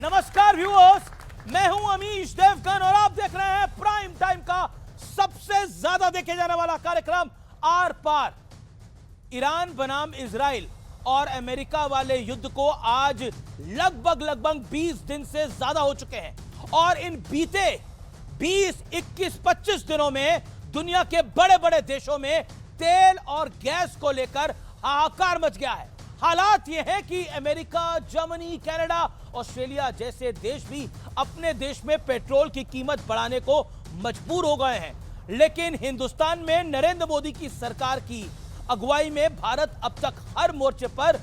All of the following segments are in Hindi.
नमस्कार व्यूअर्स, मैं हूं अमीश देवगन और आप देख रहे हैं प्राइम टाइम का सबसे ज्यादा देखे जाने वाला कार्यक्रम आर पार। ईरान बनाम इजराइल और अमेरिका वाले युद्ध को आज लगभग 20 दिन से ज्यादा हो चुके हैं और इन बीते 20, 21, 25 दिनों में दुनिया के बड़े बड़े देशों में तेल और गैस को लेकर हाहाकार मच गया है। हालात यह है कि अमेरिका, जर्मनी, कनाडा, ऑस्ट्रेलिया जैसे देश भी अपने देश में पेट्रोल की कीमत बढ़ाने को मजबूर हो गए हैं, लेकिन हिंदुस्तान में नरेंद्र मोदी की सरकार की अगुवाई में भारत अब तक हर मोर्चे पर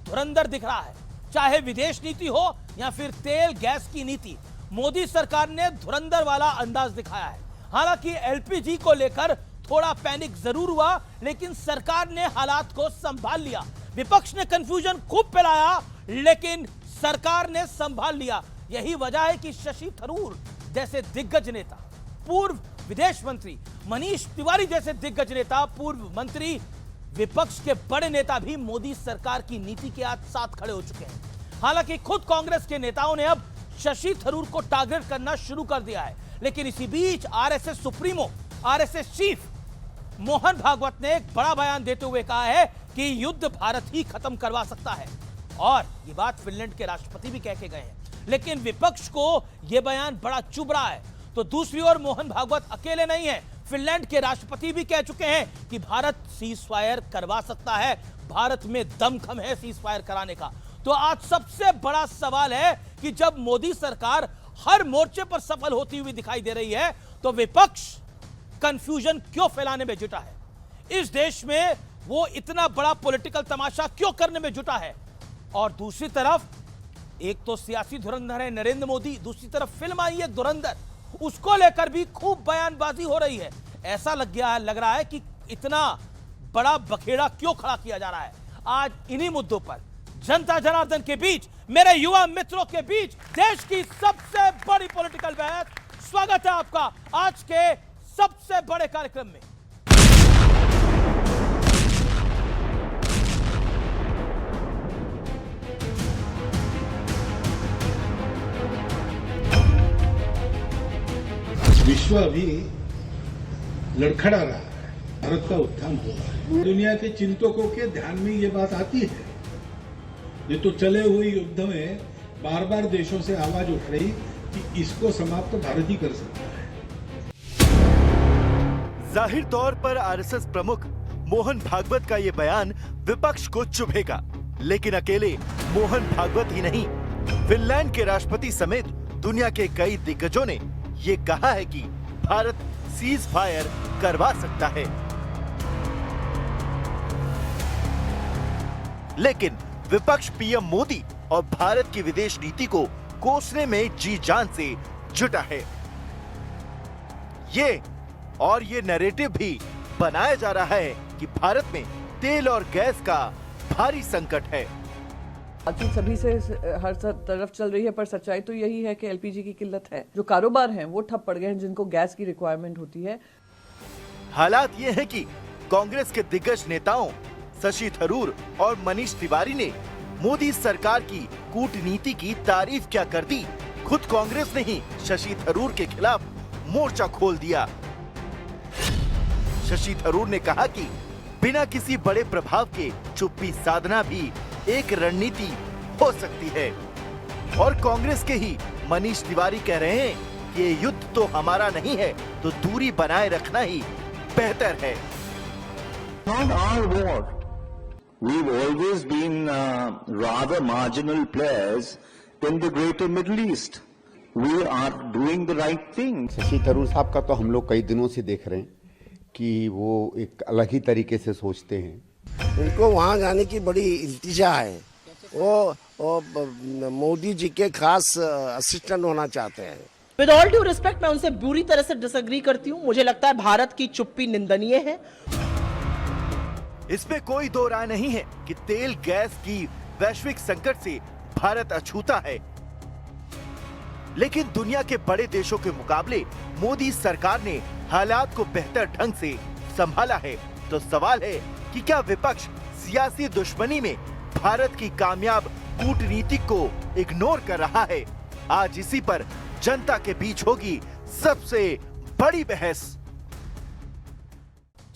धुरंधर दिख रहा है। चाहे विदेश नीति हो या फिर तेल गैस की नीति, मोदी सरकार ने धुरंधर वाला अंदाज दिखाया है। हालांकि एलपीजी को लेकर थोड़ा पैनिक जरूर हुआ, लेकिन सरकार ने हालात को संभाल लिया। विपक्ष ने कंफ्यूजन खूब फैलाया, लेकिन सरकार ने संभाल लिया। यही वजह है कि शशि थरूर जैसे दिग्गज नेता, पूर्व विदेश मंत्री मनीष तिवारी जैसे दिग्गज नेता, पूर्व मंत्री, विपक्ष के बड़े नेता भी मोदी सरकार की नीति के साथ खड़े हो चुके हैं। हालांकि खुद कांग्रेस के नेताओं ने अब शशि थरूर को टारगेट करना शुरू कर दिया है, लेकिन इसी बीच RSS supremo, RSS chief Mohan Bhagwat ने एक बड़ा बयान देते हुए कहा है कि युद्ध भारत ही खत्म करवा सकता है, और ये बात फिनलैंड के राष्ट्रपति भी कह के गए हैं। लेकिन विपक्ष को यह बयान बड़ा चुभ रहा है। तो दूसरी ओर मोहन भागवत अकेले नहीं है, फिनलैंड के राष्ट्रपति भी कह चुके हैं कि भारत सीज फायर करवा सकता है, भारत में दमखम है सीज फायर कराने का। तो आज सबसे बड़ा सवाल है कि जब मोदी सरकार हर मोर्चे पर सफल होती हुई दिखाई दे रही है, तो विपक्ष कंफ्यूजन क्यों फैलाने में जुटा है? इस देश में वो इतना बड़ा पॉलिटिकल तमाशा क्यों करने में जुटा है? और दूसरी तरफ एक तो सियासी धुरंधर है नरेंद्र मोदी, दूसरी तरफ फिल्म आई है धुरंधर, उसको लेकर भी खूब बयानबाजी हो रही है। ऐसा लग रहा है कि इतना बड़ा बखेड़ा क्यों खड़ा किया जा रहा है। आज इन्हीं मुद्दों पर जनता जनार्दन के बीच, मेरे युवा मित्रों के बीच, देश की सबसे बड़ी पॉलिटिकल बहस। स्वागत है आपका आज के सबसे बड़े कार्यक्रम में। विश्व अभी लड़खड़ा रहा है, भारत का उत्थान हो रहा है। दुनिया के चिंतकों के ध्यान में ये बात आती है। ये तो चले हुए युद्ध में बार बार देशों से आवाज उठ रही कि इसको समाप्त तो भारत ही कर सकता है। जाहिर तौर पर आरएसएस प्रमुख मोहन भागवत का ये बयान विपक्ष को चुभेगा, लेकिन अकेले मोहन भागवत ही नहीं, फिनलैंड के राष्ट्रपति समेत दुनिया के कई दिग्गजों ने ये कहा है कि भारत सीज फायर करवा सकता है। लेकिन विपक्ष पीएम मोदी और भारत की विदेश नीति को कोसने में जी जान से जुटा है। ये नैरेटिव भी बनाया जा रहा है कि भारत में तेल और गैस का भारी संकट है। बातचीत सभी से हर तरफ चल रही है, पर सच्चाई तो यही है कि एलपीजी की किल्लत है। जो कारोबार हैं वो ठप पड़ गए हैं, जिनको गैस की रिक्वायरमेंट होती है। हालात ये है कि कांग्रेस के दिग्गज नेताओं शशि थरूर और मनीष तिवारी ने मोदी सरकार की कूटनीति की तारीफ क्या कर दी। खुद कांग्रेस ने ही शशि थरूर के खिलाफ मोर्चा खोल दिया। शशि थरूर ने कहा कि बिना किसी बड़े प्रभाव के चुप्पी साधना भी एक रणनीति हो सकती है, और कांग्रेस के ही मनीष तिवारी कह रहे हैं कि ये युद्ध तो हमारा नहीं है, तो दूरी बनाए रखना ही बेहतर है। Not our war. We've always been rather marginal players in the greater Middle East. We are doing the right thing. Shashi Tharoor साहब का तो हम लोग कई दिनों से देख रहे हैं कि वो एक अलग ही तरीके से सोचते हैं। उनको वहाँ जाने की बड़ी इल्तिजा है। वो मोदी जी के खास असिस्टेंट होना चाहते हैं। विद ऑल ड्यू रिस्पेक्ट, मैं उनसे बुरी तरह से डिसएग्री करती हूँ। मुझे लगता है भारत की चुप्पी निंदनीय है। इसमें कोई दो राय नहीं है कि तेल गैस की वैश्विक संकट से भारत अछूता है, लेकिन दुनिया के बड़े देशों के मुकाबले मोदी सरकार ने हालात को बेहतर ढंग से संभाला है। तो सवाल है कि क्या विपक्ष सियासी दुश्मनी में भारत की कामयाब कूटनीति को इग्नोर कर रहा है, आज इसी पर जनता के बीच होगी सबसे बड़ी बहस।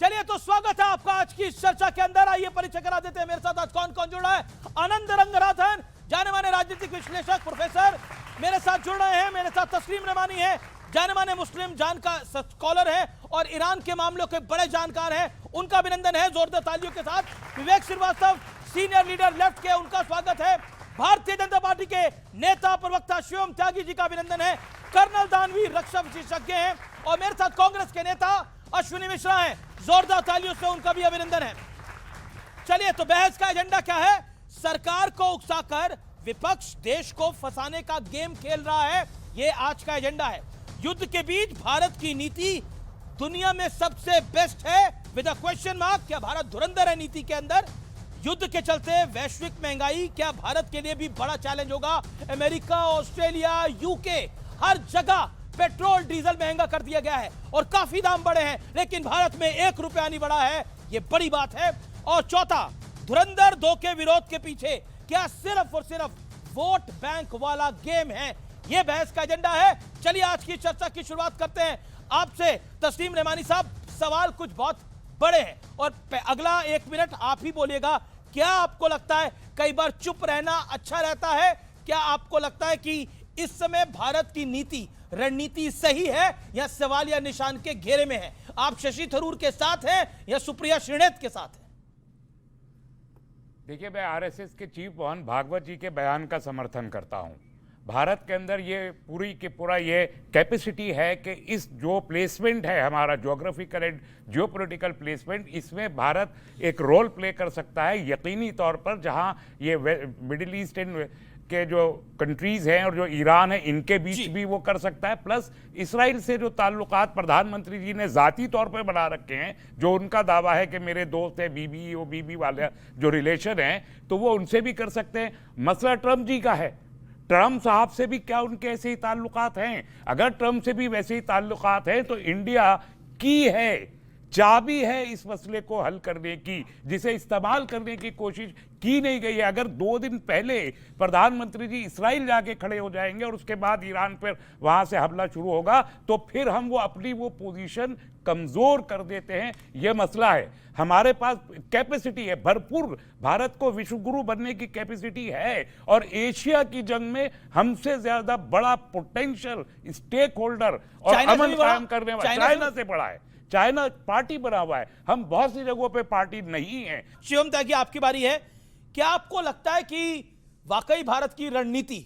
चलिए तो स्वागत है आपका आज की इस चर्चा के अंदर। आइए परिचय करा देते हैं मेरे साथ आज कौन कौन जुड़ा है। आनंद रंगनाथन, जाने माने राजनीतिक विश्लेषक प्रोफेसर मेरे साथ जुड़ रहे हैं। मेरे साथ तस्लीम रेमानी है, जाने माने मुस्लिम जान का स्कॉलर है और ईरान के मामलों के बड़े जानकार हैं, उनका अभिनंदन है जोरदार तालियों के साथ। विवेक श्रीवास्तव, सीनियर लीडर लेफ्ट के, उनका स्वागत है। भारतीय जनता पार्टी के नेता प्रवक्ता शिवम त्यागी जी का अभिनंदन है। कर्नल दानवी रक्षा विशेषज्ञ हैं और मेरे साथ कांग्रेस के नेता अश्विनी मिश्रा हैं, जोरदार तालियों से उनका भी अभिनंदन है। चलिए तो बहस का एजेंडा क्या है? सरकार को उकसाकर विपक्ष देश को फंसाने का गेम खेल रहा है, यह आज का एजेंडा है। युद्ध के बीच भारत की नीति दुनिया में सबसे बेस्ट है विद अ क्वेश्चन मार्क। क्या भारत धुरंधर है नीति के अंदर? युद्ध के चलते वैश्विक महंगाई क्या भारत के लिए भी बड़ा चैलेंज होगा? अमेरिका, ऑस्ट्रेलिया, यूके, हर जगह पेट्रोल डीजल महंगा कर दिया गया है और काफी दाम बढ़े हैं, लेकिन भारत में 1 रुपया नहीं बढ़ा है, यह बड़ी बात है। और चौथा, धुरंधर 2 के विरोध के पीछे क्या सिर्फ और सिर्फ वोट बैंक वाला गेम है? यह बहस का एजेंडा है। चलिए आज की चर्चा की शुरुआत करते हैं आपसे। तस्लीम रेमानी साहब, सवाल कुछ बहुत बड़े हैं और अगला 1 मिनट आप ही बोलिएगा। क्या आपको लगता है कई बार चुप रहना अच्छा रहता है? क्या आपको लगता है कि इस समय भारत की नीति रणनीति सही है या सवाल या निशान के घेरे में है? आप शशि थरूर के साथ हैं या सुप्रिया श्रीनेत के साथ हैं? देखिए, मैं आरएसएस के चीफ मोहन भागवत जी के बयान का समर्थन करता हूं। भारत के अंदर ये पूरी के पूरा ये कैपेसिटी है कि इस जो प्लेसमेंट है हमारा ज्योग्राफिकल एंड जियोपॉलिटिकल प्लेसमेंट, इसमें भारत एक रोल प्ले कर सकता है यकीनी तौर पर। जहां ये मिडिल ईस्ट के जो कंट्रीज हैं और जो ईरान है, इनके बीच भी वो कर सकता है। प्लस इसराइल से जो ताल्लुकात प्रधानमंत्री जी ने ज़ाती तौर पर बना रखे हैं, जो उनका दावा है कि मेरे दोस्त है बीबी वो बीबी वाले जो रिलेशन हैं, तो वो उनसे भी कर सकते हैं। मसला ट्रंप जी का है, ट्रंप साहब से भी क्या उनके ऐसे ही ताल्लुकात हैं? अगर ट्रंप से भी वैसे ही ताल्लुकात हैं तो इंडिया की है, चाबी है इस मसले को हल करने की, जिसे इस्तेमाल करने की कोशिश की नहीं गई है। अगर 2 दिन पहले प्रधानमंत्री जी इसराइल जाके खड़े हो जाएंगे और उसके बाद ईरान पर वहां से हमला शुरू होगा, तो फिर हम वो अपनी वो पोजीशन कमजोर कर देते हैं। ये मसला है। हमारे पास कैपेसिटी है भरपूर, भारत को विश्वगुरु बनने की कैपेसिटी है और एशिया की जंग में हमसे ज्यादा बड़ा पोटेंशियल स्टेक होल्डर और अमन कायम करने वाला चाइना से बड़ा है। चाइना पार्टी बना हुआ है, हम बहुत सी जगहों पे पार्टी नहीं है। शिवम त्यागी, आपकी बारी है। क्या आपको लगता है कि वाकई भारत की रणनीति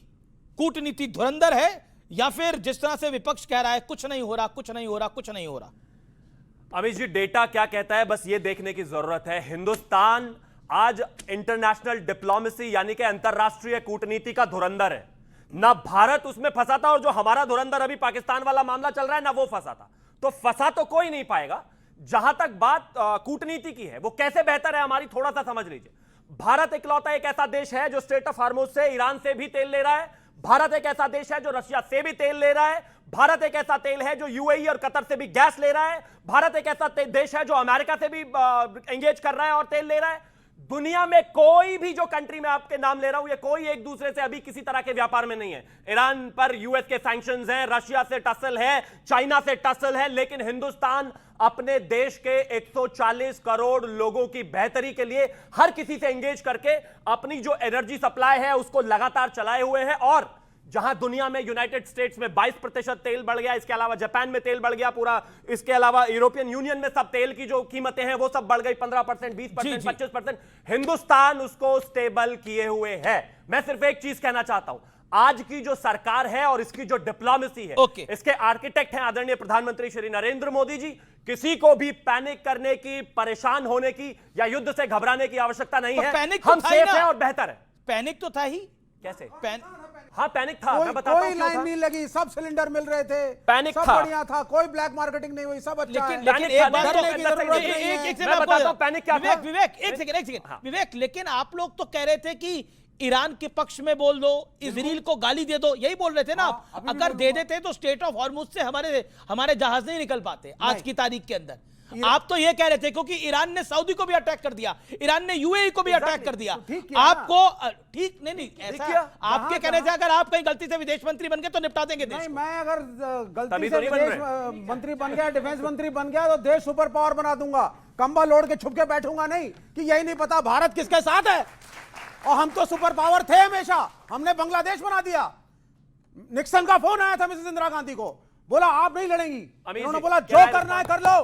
कूटनीति धुरंधर है या फिर जिस तरह से विपक्ष कह रहा है कुछ नहीं हो रहा, कुछ नहीं हो रहा, कुछ नहीं हो रहा? अमित जी, डेटा क्या कहता है बस ये देखने की जरूरत है। हिंदुस्तान आज इंटरनेशनल डिप्लोमेसी यानी कि अंतरराष्ट्रीय कूटनीति का धुरंधर है। ना भारत उसमें फंसा था और जो हमारा धुरंधर अभी पाकिस्तान वाला मामला चल रहा है ना वो फंसा था, तो फंसा तो कोई नहीं पाएगा। जहां तक बात कूटनीति की है, वो कैसे बेहतर है हमारी, थोड़ा सा समझ लीजिए। भारत इकलौता एक ऐसा देश है जो स्ट्रेट ऑफ हार्मोज से ईरान से भी तेल ले रहा है। भारत एक ऐसा देश है जो रशिया से भी तेल ले रहा है। भारत एक ऐसा तेल है जो यूएई और कतर से भी गैस ले रहा है। भारत एक ऐसा देश है जो अमेरिका से भी एंगेज कर रहा है और तेल ले रहा है। दुनिया में कोई भी जो कंट्री में आपके नाम ले रहा हूं, ये कोई एक दूसरे से अभी किसी तरह के व्यापार में नहीं है। ईरान पर यूएस के सैंक्शंस हैं, रशिया से टसल है, चाइना से टसल है, लेकिन हिंदुस्तान अपने देश के 140 करोड़ लोगों की बेहतरी के लिए हर किसी से एंगेज करके अपनी जो एनर्जी सप्लाई है उसको लगातार चलाए हुए है। और जहां दुनिया में यूनाइटेड स्टेट्स में 22% तेल बढ़ गया, इसके अलावा जापान में तेल बढ़ गया पूरा, इसके अलावा यूरोपियन यूनियन में सब तेल की जो कीमतें हैं वो सब बढ़ गई 15%, 20%, 25%। हिंदुस्तान उसको स्टेबल किए हुए है। मैं सिर्फ एक चीज कहना चाहता हूं, आज की जो सरकार है और इसकी जो डिप्लोमेसी है, इसके आर्किटेक्ट हैं आदरणीय प्रधानमंत्री श्री नरेंद्र मोदी जी। किसी को भी पैनिक करने की, परेशान होने की या युद्ध से घबराने की आवश्यकता नहीं है। हम सेफ हैं और बेहतर है। पैनिक तो था ही। कैसे? हाँ पैनिक था, मैं बताता हूं। कोई लाइन नहीं लगी, सब सिलेंडर मिल रहे थे, पैनिक सब था, बढ़िया था, कोई ब्लैक मार्केटिंग नहीं हुई, सब अच्छा है। लेकिन एक बात तो मैं बताता हूं पैनिक क्या था। विवेक एक सेकंड विवेक, लेकिन आप लोग तो कह रहे थे कि ईरान के पक्ष में बोल दो, इजराइल को गाली दे दो, यही बोल रहे थे ना आप। अगर दे देते तो स्टेट ऑफ हॉर्मुज से हमारे जहाज नहीं निकल पाते आज की तारीख के अंदर। आप तो ये कह रहे थे क्योंकि ईरान ने सऊदी को भी अटैक कर दिया, ईरान ने यूएई को भी अटैक कर दिया। आपको ठीक नहीं ऐसा आपके कहने से अगर आप कहीं गलती से विदेश मंत्री बन गए तो निपटा देंगे देश। मैं अगर गलती से विदेश मंत्री बन गया, डिफेंस मंत्री बन गया तो देश सुपर पावर बना दूंगा। कंबल ओढ़ के छुप के बैठूंगा नहीं कि यही नहीं पता भारत किसके साथ है। और हम तो सुपर पावर थे हमेशा, हमने बांग्लादेश बना दिया। निक्सन का फोन आया था मिसेस इंदिरा गांधी को, बोला आप नहीं लड़ेंगी, उन्होंने बोला जो करना है कर लो,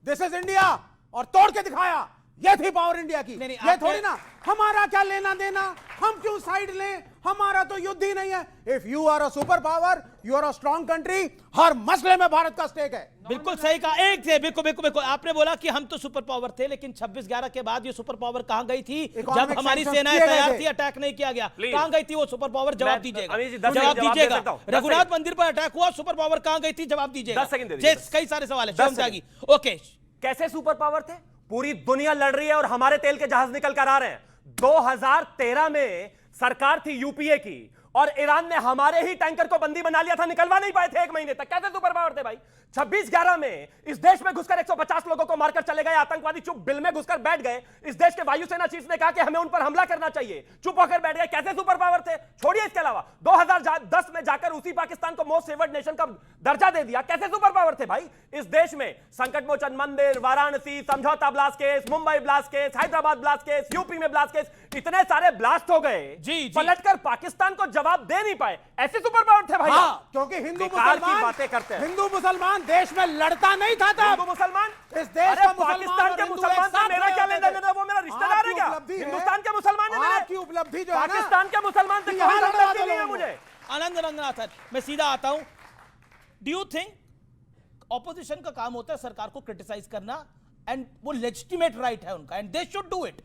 दिस इज इंडिया, और तोड़ के दिखाया। ये थी पावर इंडिया की। ये थोड़ी ना हमारा क्या लेना देना, हम क्यों साइड लें, हमारा तो युद्ध ही नहीं है। If you are a super power, you are a strong country, हर मसले में भारत का स्टेक है। बिल्कुल सही कहा। एक थे बिल्कुल आपने बोला कि हम तो सुपर पावर थे, लेकिन 26/11 के बाद ये सुपर पावर कहां गई थी जब हमारी सेनाएं तैयार थी, अटैक नहीं किया गया, कहां गई थी वो सुपर पावर? जवाब दीजिएगा, जवाब दीजिएगा। रघुनाथ मंदिर पर अटैक हुआ, सुपर पावर कहां गई थी? जवाब दीजिएगा। 10 सेकंड दे दीजिए। कई सारे सवाल है। ओके, कैसे सुपर पावर थे? पूरी दुनिया लड़ रही है और हमारे तेल के जहाज निकल कर आ रहे हैं। 2013 में सरकार थी यूपीए की और ईरान ने हमारे ही टैंकर को बंदी बना लिया था, निकलवा नहीं पाए थे 1 महीने तक। कैसे सुपर पावर थे भाई? 26/11 में इस देश में घुसकर 150 लोगों को मारकर चले गए आतंकवादी, चुप बिल में घुसकर बैठ गए। इस देश के वायुसेना चीफ ने कहा कि हमें उन पर हमला करना चाहिए, चुप होकर बैठ गए। कैसे सुपर पावर थे? छोड़िए इसके अलावा 2010 में जाकर उसी पाकिस्तान को मोस्ट फेवर्ड नेशन का दर्जा दे दिया। कैसे सुपर पावर थे भाई? इस देश में संकट मोचन मंदिर, वाराणसी समझौता blast case, Mumbai blast case, Hyderabad blast case, UP में ब्लास्ट केस, इतने सारे ब्लास्ट हो गए, पलटकर पाकिस्तान को जवाब दे नहीं पाए। ऐसे सुपर पावर थे भाई। क्योंकि हिंदू मुसलमान बातें करते हैं। हिंदू मुसलमान देश में लड़ता नहीं था तब। हिंदू मुसलमान इस देश का पाकिस्तान के मुसलमान से मेरा क्या लेना देना? वो मेरा रिश्तेदार है क्या? हिंदुस्तान के मुसलमान है, आपकी उपलब्धि जो है ना, पाकिस्तान के मुसलमान से यहाँ लड़वा नहीं है मुझे। आनंद रंगनाथन, मैं सीधा आता हूं। डू यू थिंक ऑपोजिशन का काम होता है सरकार को क्रिटिसाइज करना, एंड वो लेजिटिमेट राइट है उनका, and they should do it,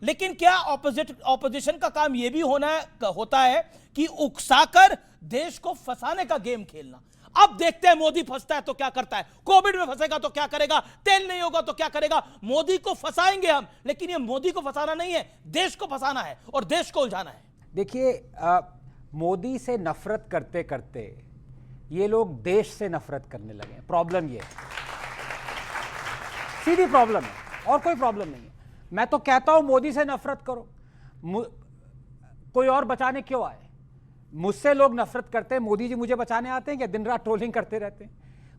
लेकिन क्या ऑपोजिशन का काम यह भी होता है कि उकसाकर देश को फंसाने का गेम खेलना? अब देखते हैं मोदी फंसता है तो क्या करता है, कोविड में फंसेगा तो क्या करेगा, तेल नहीं होगा तो क्या करेगा। मोदी को फंसाएंगे हम, लेकिन ये मोदी को फंसाना नहीं है, देश को फंसाना है और देश को उलझाना है। देखिए, मोदी से नफरत करते करते ये लोग देश से नफरत करने लगे हैं। प्रॉब्लम ये है, सीधी प्रॉब्लम है, और कोई प्रॉब्लम नहीं है। मैं तो कहता हूं मोदी से नफरत करो, कोई और बचाने क्यों आए? मुझसे लोग नफरत करते हैं, मोदी जी मुझे बचाने आते हैं क्या? दिन रात ट्रोलिंग करते रहते हैं।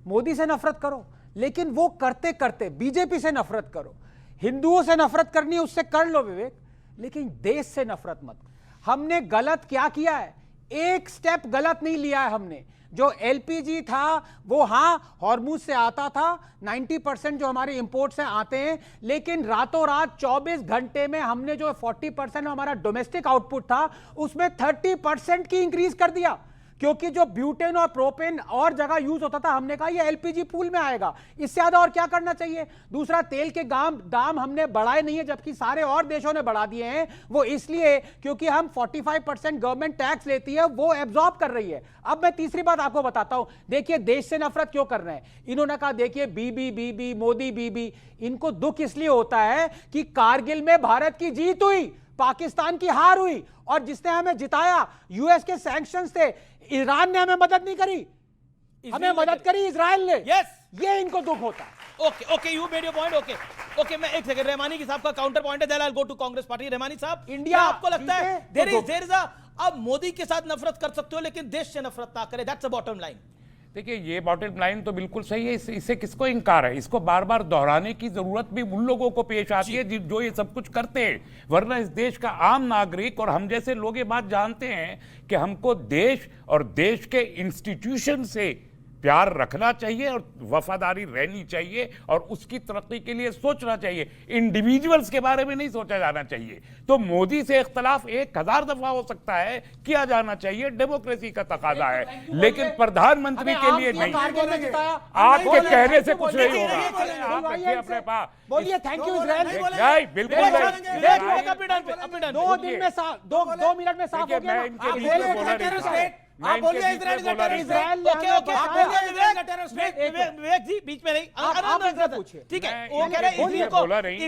मोदी से नफरत करो, लेकिन वो करते करते बीजेपी से नफरत करो, हिंदुओं से नफरत करनी है उससे कर लो विवेक, लेकिन देश से नफरत मत। हमने गलत क्या किया है? एक स्टेप गलत नहीं लिया है हमने। जो एलपीजी था वो हाँ हॉर्मुज से आता था, 90% जो हमारे इंपोर्ट से आते हैं, लेकिन रातों रात 24 घंटे में हमने जो 40% हमारा डोमेस्टिक आउटपुट था उसमें 30% की इंक्रीज कर दिया, क्योंकि जो ब्यूटेन और प्रोपेन और जगह यूज होता था, हमने कहा ये एलपीजी पूल में आएगा, इससे ज्यादा और क्या करना चाहिए। दूसरा, तेल के दाम हमने बढ़ाए नहीं है, जबकि सारे और देशों ने बढ़ा दिए हैं। वो इसलिए क्योंकि हम 45% गवर्नमेंट टैक्स लेती है, वो एब्जॉर्ब कर रही है। अब मैं तीसरी बात आपको बताता हूं। देखिए, देश से नफरत क्यों कर रहे हैं? इन्होंने कहा देखिए बीबी मोदी बीबी। इनको दुख इसलिए होता है कि कारगिल में भारत की जीत हुई, पाकिस्तान की हार हुई, और जिसने हमें जिताया यूएस के सैंक्शंस थे। ईरान ने हमें मदद नहीं करी, हमें मदद करी इजराइल ने। ये इनको दुख होता है। Okay, you made your point. Okay, मैं एक सेकंड, रहमानी साहब का काउंटर पॉइंट है, then I will go to Congress party. Rahmani साहब, इंडिया, आपको लगता है देयर इज अब मोदी के साथ नफरत कर सकते हो लेकिन देश से नफरत ना करें, दैट्स अ बॉटम लाइन? देखिए, ये बॉटम लाइन तो बिल्कुल सही है, इससे किसको इनकार है? इसको बार बार दोहराने की जरूरत भी उन लोगों को पेश आती है जो ये सब कुछ करते हैं, वरना इस देश का आम नागरिक और हम जैसे लोग ये बात जानते हैं कि हमको देश और देश के इंस्टीट्यूशन से प्यार रखना चाहिए और वफादारी रहनी चाहिए और उसकी तरक्की के लिए सोचना चाहिए। इंडिविजुअल्स के बारे में नहीं सोचा जाना चाहिए। तो मोदी से इख्तलाफ 1000 दफा हो सकता है, किया जाना चाहिए, डेमोक्रेसी का तकाजा है, लेकिन प्रधानमंत्री के लिए नहीं। आपके कहने से कुछ नहीं होगा, आप रखिए अपने पास। बोलिए थैंक यू इजराइल। बिल्कुल 2 दिन में 2 मिनट में साफ हो गया। मैं आप इनके बोलिए बीच इजराइल में का बोला नहीं। टेररिस्ट है। ओके ओके आप बोलिए इजराइल का टेररिस्ट है। विवेक जी बीच में नहीं, आप पूछिए। ठीक है, मैं वो कह रहे हैं इनके इजराइल बीच में बोला नहीं।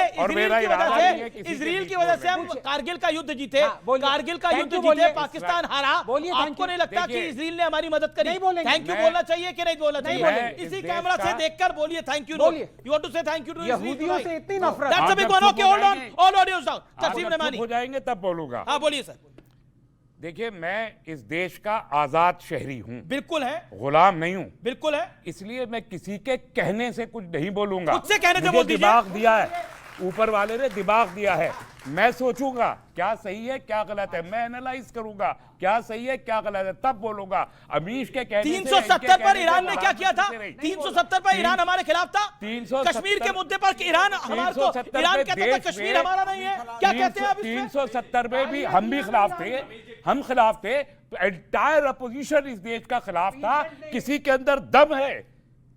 को और मेरा इजराइल की इरादा नहीं है वजह किसी से के इजराइल बीच की में वजह से हम बोलने। कारगिल का युद्ध जीते, हाँ, बोलिए। कारगिल का Thank युद्ध you जीते, बोलिए। पाकिस्तान हारा। बोलिए, thank आपको you। नहीं लगता कि देखिए, इजराइल ने हमारी मदद करी? नहीं बोलेंगे। थैंक यू मैं- बोलना चाहिए कि नहीं बोलना चाहिए? बोलेंगे। इसी इस कैमरा देश से का- देखकर बोलिए थैंक यू। बोलिए। यू वांट टू से थैंक यू टू यहूदियों से इतनी नफरत। दैट्स अ बिग आप वन। जब ओके चुप हो होल्ड ऑन, जाएंगे- ऑल ऑडियोज डाउन। आप तस्लीम जब चुप नमानी, हो जाएंगे तब बोलूंगा। हाँ बोलिए सर। देखिए, मैं इस देश का आजाद शहरी हूं, बिल्कुल है, गुलाम नहीं हूं, बिल्कुल है। इसलिए मैं किसी के कहने से कुछ नहीं बोलूंगा। खुद से कहने से मुझे बोल दीजिए। दिमाग दिया है, ऊपर वाले ने दिमाग दिया है। मैं सोचूंगा क्या सही है क्या गलत है, मैं एनालाइज करूंगा क्या सही है क्या गलत है, तब बोलूंगा। अमीश के कहने से, 370 पर ईरान ने क्या किया था? 370 पर ईरान हमारे खिलाफ था। 370 कश्मीर के मुद्दे पर ईरान हमारे को, 370 ईरान पे कहता था देश कश्मीर में हमारा नहीं है। क्या कहते हैं आप इसमें? 370 में भी हम भी खिलाफ थे, हम खिलाफ थे। एंटायर अपोजिशन इस देश का खिलाफ था। किसी के अंदर दम है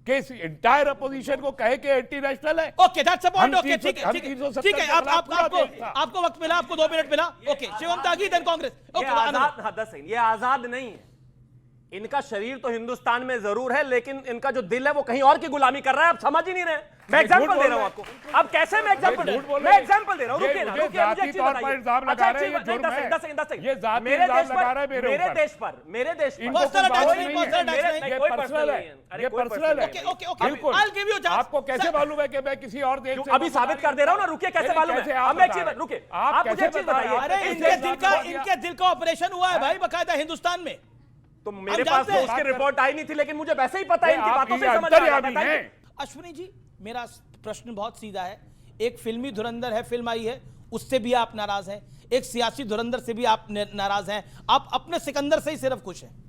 कि इस एंटायर अपोजिशन को कहे कि एंटी नेशनल है? Okay that's a point. Okay ठीक है, ठीक है, 370 ठीक है। के आप खिलाफ पूरा देश था। आपको वक्त मिला, आपको 2 मिनट मिला। ओके शिवम त्यागी देन कांग्रेस। ये ओके आजाद, हाँ 10 सेकंड, ये आजाद नहीं है। इनका शरीर तो हिंदुस्तान में जरूर है, लेकिन इनका जो दिल है वो कहीं और की गुलामी कर रहा है। आप समझ ही नहीं रहे। मैं एग्जांपल दे रहा हूं आपको। अब कैसे मैं एग्जांपल दे रहा हूं? मैं एग्जांपल दे रहा हूं। रुकिए ना, रुकिए, मुझे एक चीज बताइए। इल्जाम लगा रहे हैं, ये जुर्म है। 10 सेकंड। ये जाती मेरे इल्जाम देश लगा रहा है पर, मेरे मेरे ऊपर। देश पर, मेरे देश पर इनको पर्सनल कोई बात अटैक नहीं नहीं, है। पर्सनल अटैक नहीं। ये कोई पर्सनल पर्सनल है, नहीं है। ये कोई पर्सनल पर्सनल है। ओके ओके ओके बिल्कुल। I will give you chance. आपको कैसे मालूम है कि मैं किसी और देश से अभी साबित कर दे रहा हूं ना। रुकिए, कैसे मालूम है? अब मैं एक चीज, रुकिए, आप मुझे एक चीज बताइए। अरे इनके दिल का ऑपरेशन हुआ है भाई बकायदा हिंदुस्तान में। तो मेरे पास तो उसकी रिपोर्ट आई नहीं थी, लेकिन मुझे वैसे ही पता है, इनकी बातों से समझ आ रहा है। अश्विनी जी मेरा प्रश्न बहुत सीधा है। एक फिल्मी धुरंधर है, फिल्म आई है, उससे भी आप नाराज हैं। एक सियासी धुरंधर से भी आप नाराज हैं। आप अपने सिकंदर से ही सिर्फ खुश हैं।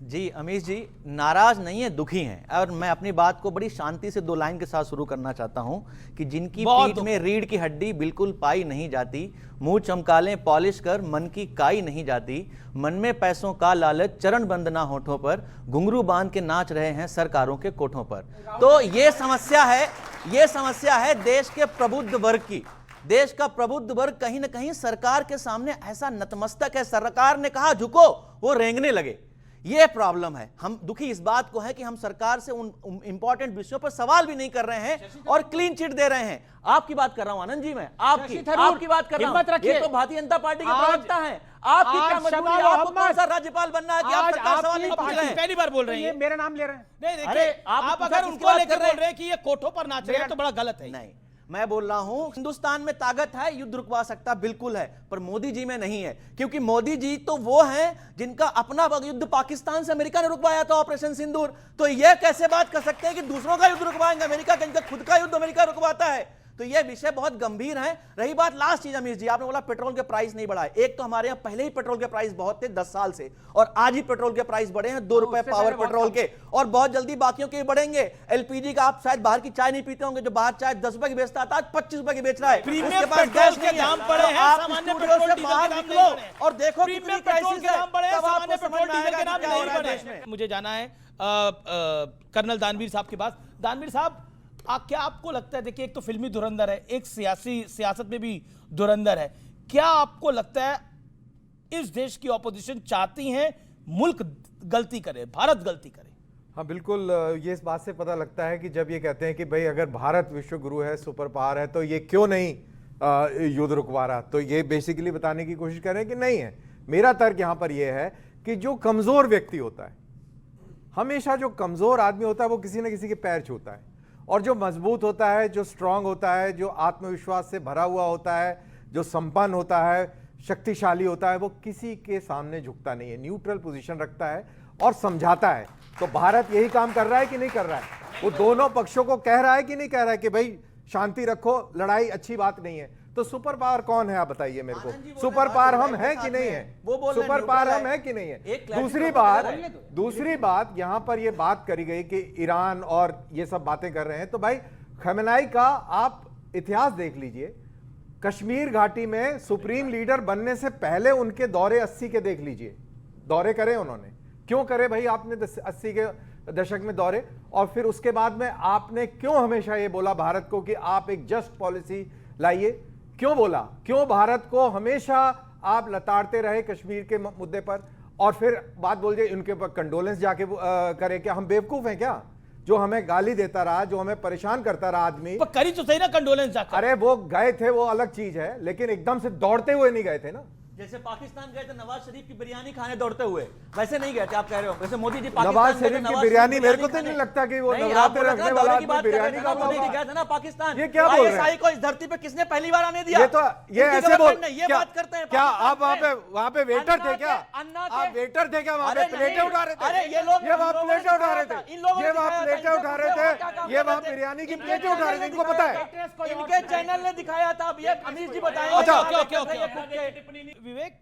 जी अमीश जी, नाराज नहीं है, दुखी हैं। और मैं अपनी बात को बड़ी शांति से 2 लाइन के साथ शुरू करना चाहता हूं कि जिनकी पीठ में रीढ़ की हड्डी बिल्कुल पाई नहीं जाती, मुंह चमकालें पॉलिश कर मन की काई नहीं जाती, मन में पैसों का लालच चरण बंदना होठों पर, घुंघरू बांध के नाच रहे हैं सरकारों के कोठों पर। तो ये समस्या है देश के प्रबुद्ध वर्ग की। देश का प्रबुद्ध वर्ग कहीं ना कहीं सरकार के सामने ऐसा नतमस्तक है, सरकार ने कहा झुको, वो रेंगने लगे। यह प्रॉब्लम है। हम दुखी इस बात को है कि हम सरकार से उन इंपॉर्टेंट विषयों पर सवाल भी नहीं कर रहे हैं और क्लीन चिट दे रहे हैं। आपकी बात कर रहा हूं आनंद जी, मैं आपकी बात कर रहा हूं। ये तो भारतीय जनता पार्टी के प्रवक्ता हैं। आपकी क्या मजबूरी है? आपको कौन सा राज्यपाल बनना है कि आप सरकार सवाल नहीं पूछ रहे हैं? पहली बार बोल रहे हैं, मेरा नाम ले रहे हैं। नहीं देखिए, आप अगर उनको लेकर बोल रहे हैं कि ये कोठों पर नाच रहे हैं तो बड़ा गलत है। नहीं, मैं बोल रहा हूं हिंदुस्तान में ताकत है, युद्ध रुकवा सकता बिल्कुल है, पर मोदी जी में नहीं है। क्योंकि मोदी जी तो वो हैं जिनका अपना युद्ध पाकिस्तान से अमेरिका ने रुकवाया था, ऑपरेशन सिंदूर। तो यह कैसे बात कर सकते हैं कि दूसरों का युद्ध रुकवाएंगे? अमेरिका का, इनका खुद का युद्ध अमेरिका रुकवाता है। तो यह विषय बहुत गंभीर है। रही बात लास्ट चीज अमीश जी, आपने बोला पेट्रोल के प्राइस नहीं बढ़ाए। एक तो हमारे यहां पहले ही पेट्रोल के प्राइस बहुत थे 10 साल से, और आज ही पेट्रोल के प्राइस बढ़े हैं 2 रुपए पावर पेट्रोल के, और बहुत जल्दी बाकियों के बढ़ेंगे। एलपीजी का आप शायद बाहर की चाय नहीं पीते होंगे, जो बाहर चाय 10 रुपए की बेचता था आज 25 रुपए की बेच रहा है। प्रीमियम पेट्रोल के दाम बढ़े हैं, सामान्य पेट्रोल डीजल के दाम नहीं बढ़े। और देखो प्रीमियम पेट्रोल के दाम बढ़े हैं, सामान्य पेट्रोल डीजल के दाम नहीं बढ़े। मुझे जाना है कर्नल दानवीर साहब के पास। दानवीर साहब, क्या आपको लगता है, देखिए एक तो फिल्मी धुरंधर है, एक सियासत में भी धुरंधर है, क्या आपको लगता है इस देश की ऑपोजिशन चाहती है मुल्क गलती करे, भारत गलती करे? हाँ बिल्कुल, ये इस बात से पता लगता है कि जब ये कहते हैं कि भाई अगर भारत विश्व गुरु है, सुपर पावर है, तो ये क्यों नहीं युद्ध रुकवा रहा, तो ये बेसिकली बताने की कोशिश कर रहे हैं कि नहीं है। मेरा तर्क यहाँ पर यह है कि जो कमजोर व्यक्ति होता है, हमेशा जो कमजोर आदमी होता है वो किसी न किसी के पैर छूता है, और जो मजबूत होता है, जो स्ट्रांग होता है, जो आत्मविश्वास से भरा हुआ होता है, जो संपन्न होता है, शक्तिशाली होता है, वो किसी के सामने झुकता नहीं है, न्यूट्रल पोजीशन रखता है और समझाता है। तो भारत यही काम कर रहा है कि नहीं कर रहा है? वो दोनों पक्षों को कह रहा है कि नहीं कह रहा है कि भाई शांति रखो, लड़ाई अच्छी बात नहीं है? तो सुपर पावर कौन है आप बताइए मेरे को? सुपर पावर हम है कि नहीं है? सुपर पावर हम है कि नहीं है? दूसरी बात यहां पर यह बात करी गई कि ईरान और ये सब बातें कर रहे हैं, तो भाई खमेनाई का आप इतिहास देख लीजिए। कश्मीर घाटी में सुप्रीम लीडर बनने से पहले उनके दौरे 80 के देख लीजिए, दौरे करे उन्होंने। क्यों करे भाई आपने 80 के दशक में दौरे? और फिर उसके बाद में आपने क्यों हमेशा ये बोला भारत को कि आप एक जस्ट पॉलिसी लाइए? क्यों बोला? क्यों भारत को हमेशा आप लताड़ते रहे कश्मीर के मुद्दे पर? और फिर बात बोल जाए उनके ऊपर कंडोलेंस जाके करें। क्या हम बेवकूफ हैं क्या? जो हमें गाली देता रहा, जो हमें परेशान करता रहा आदमी, पर करी तो सही ना कंडोलेंस जाकर। अरे वो गए थे, वो अलग चीज है, लेकिन एकदम से दौड़ते हुए नहीं गए थे ना। जैसे पाकिस्तान गए थे नवाज शरीफ की बिरयानी खाने दौड़ते हुए, वैसे नहीं गए थे, आप कह रहे हो। वैसे मोदी जी नवाज शरीफ की बिरयानी, मेरे को तो नहीं लगता कि वो नवरात्रे रखने वाला आदमी बिरयानी का मोदी जी गए थे ना पाकिस्तान। ये क्या बोल रहे हैं? को इस धरती पे किसने पहली बार आने दिया? ये तो ये ऐसे बोल, ये बात करते हैं। क्या आप वहाँ पे वेटर थे क्या? आप वेटर थे क्या? वहाँ पे प्लेटें उठा रहे थे? अरे ये लोग, ये वहाँ प्लेटें उठा रहे थे, ये वहाँ प्लेटें उठा रहे थे, ये वहाँ बिरयानी की प्लेटें उठा रहे थे, इनको पता है? इनके चैनल ने दिखाया था। अब ये अमीर जी बताएंगे। विवेक,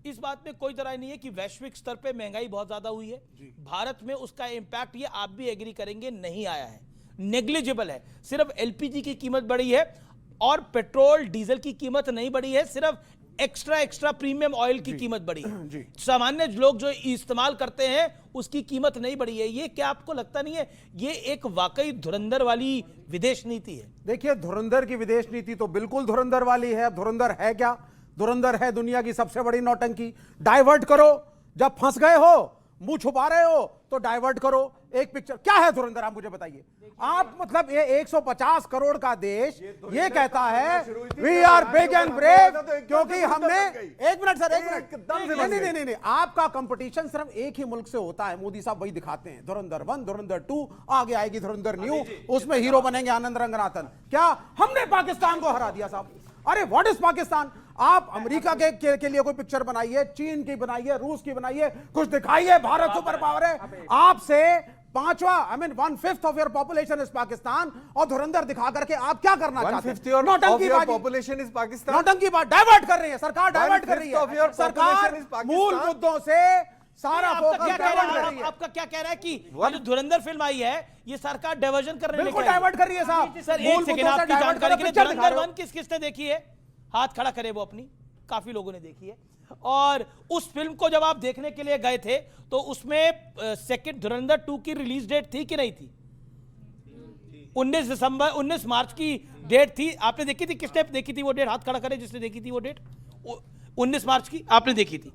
इस बात में कोई तरह नहीं है कि वैश्विक स्तर पे महंगाई बहुत ज्यादा हुई है। भारत में उसका इंपैक्ट, ये आप भी एग्री करेंगे, नहीं आया है, नेग्लिजिबल है। सिर्फ एलपीजी की कीमत बढ़ी है और पेट्रोल डीजल की कीमत नहीं बढ़ी है, सिर्फ एक्स्ट्रा प्रीमियम ऑयल की कीमत बढ़ी है। सामान्य लोग जो इस्तेमाल करते हैं उसकी कीमत नहीं बढ़ी है। ये क्या आपको लगता नहीं है ये एक वाकई धुरंधर वाली विदेश नीति है? देखिए, धुरंधर की विदेश नीति तो बिल्कुल धुरंधर वाली है। धुरंधर है क्या? धुरंधर है दुनिया की सबसे बड़ी नौटंकी। डाइवर्ट करो, जब फंस गए हो, मुंह छुपा रहे हो तो डाइवर्ट करो। एक पिक्चर क्या है धुरंधर, आप मुझे बताइए। आप मतलब ये 150 करोड़ का देश ये कहता है we are big and brave, क्योंकि हमने, एक मिनट सर, एक मिनट, नहीं, आपका कंपटीशन सिर्फ एक ही मुल्क से होता है। मोदी साहब वही दिखाते हैं, धुरंधर 1, धुरंधर 2, आगे आएगी धुरंधर न्यू, उसमें हीरो बनेंगे आनंद रंगनाथन। क्या हमने पाकिस्तान को हरा दिया साहब? अरे व्हाट इज पाकिस्तान? आप अमेरिका के लिए कोई पिक्चर बनाइए, चीन की बनाइए, रूस की बनाइए, कुछ दिखाइए। भारत सुपर पावर है। आपसे 1/5 of your population is Pakistan, और धुरंधर दिखा करके आप क्या करना चाहते हैं? नौटंकी पॉपुलेशन इज पाकिस्तान। नौटंकी बात डाइवर्ट कर रही है सरकार, डाइवर्ट कर रही है सरकार मूल मुद्दों से सारा फोकस डाइवर्ट कर रही है। आपका क्या कह रहा है कि जो धुरंधर फिल्म आई है ये सरकार डाइवर्जन कर रही है? बिल्कुल डाइवर्ट कर रही है साहब। सर एक सेकंड, आपकी जानकारी के लिए, धुरंधर 1 किसने देखी है? हाथ खड़ा करे वो अपनी, काफी लोगों ने देखी है। और उस फिल्म को जब आप देखने के लिए गए थे तो उसमें सेकंड धुरंधर 2 की रिलीज डेट थी कि नहीं थी? 19 मार्च की डेट थी। आपने देखी थी? किसने देखी थी वो डेट? हाथ खड़ा करे जिसने देखी थी वो डेट। 19 मार्च की आपने देखी थी।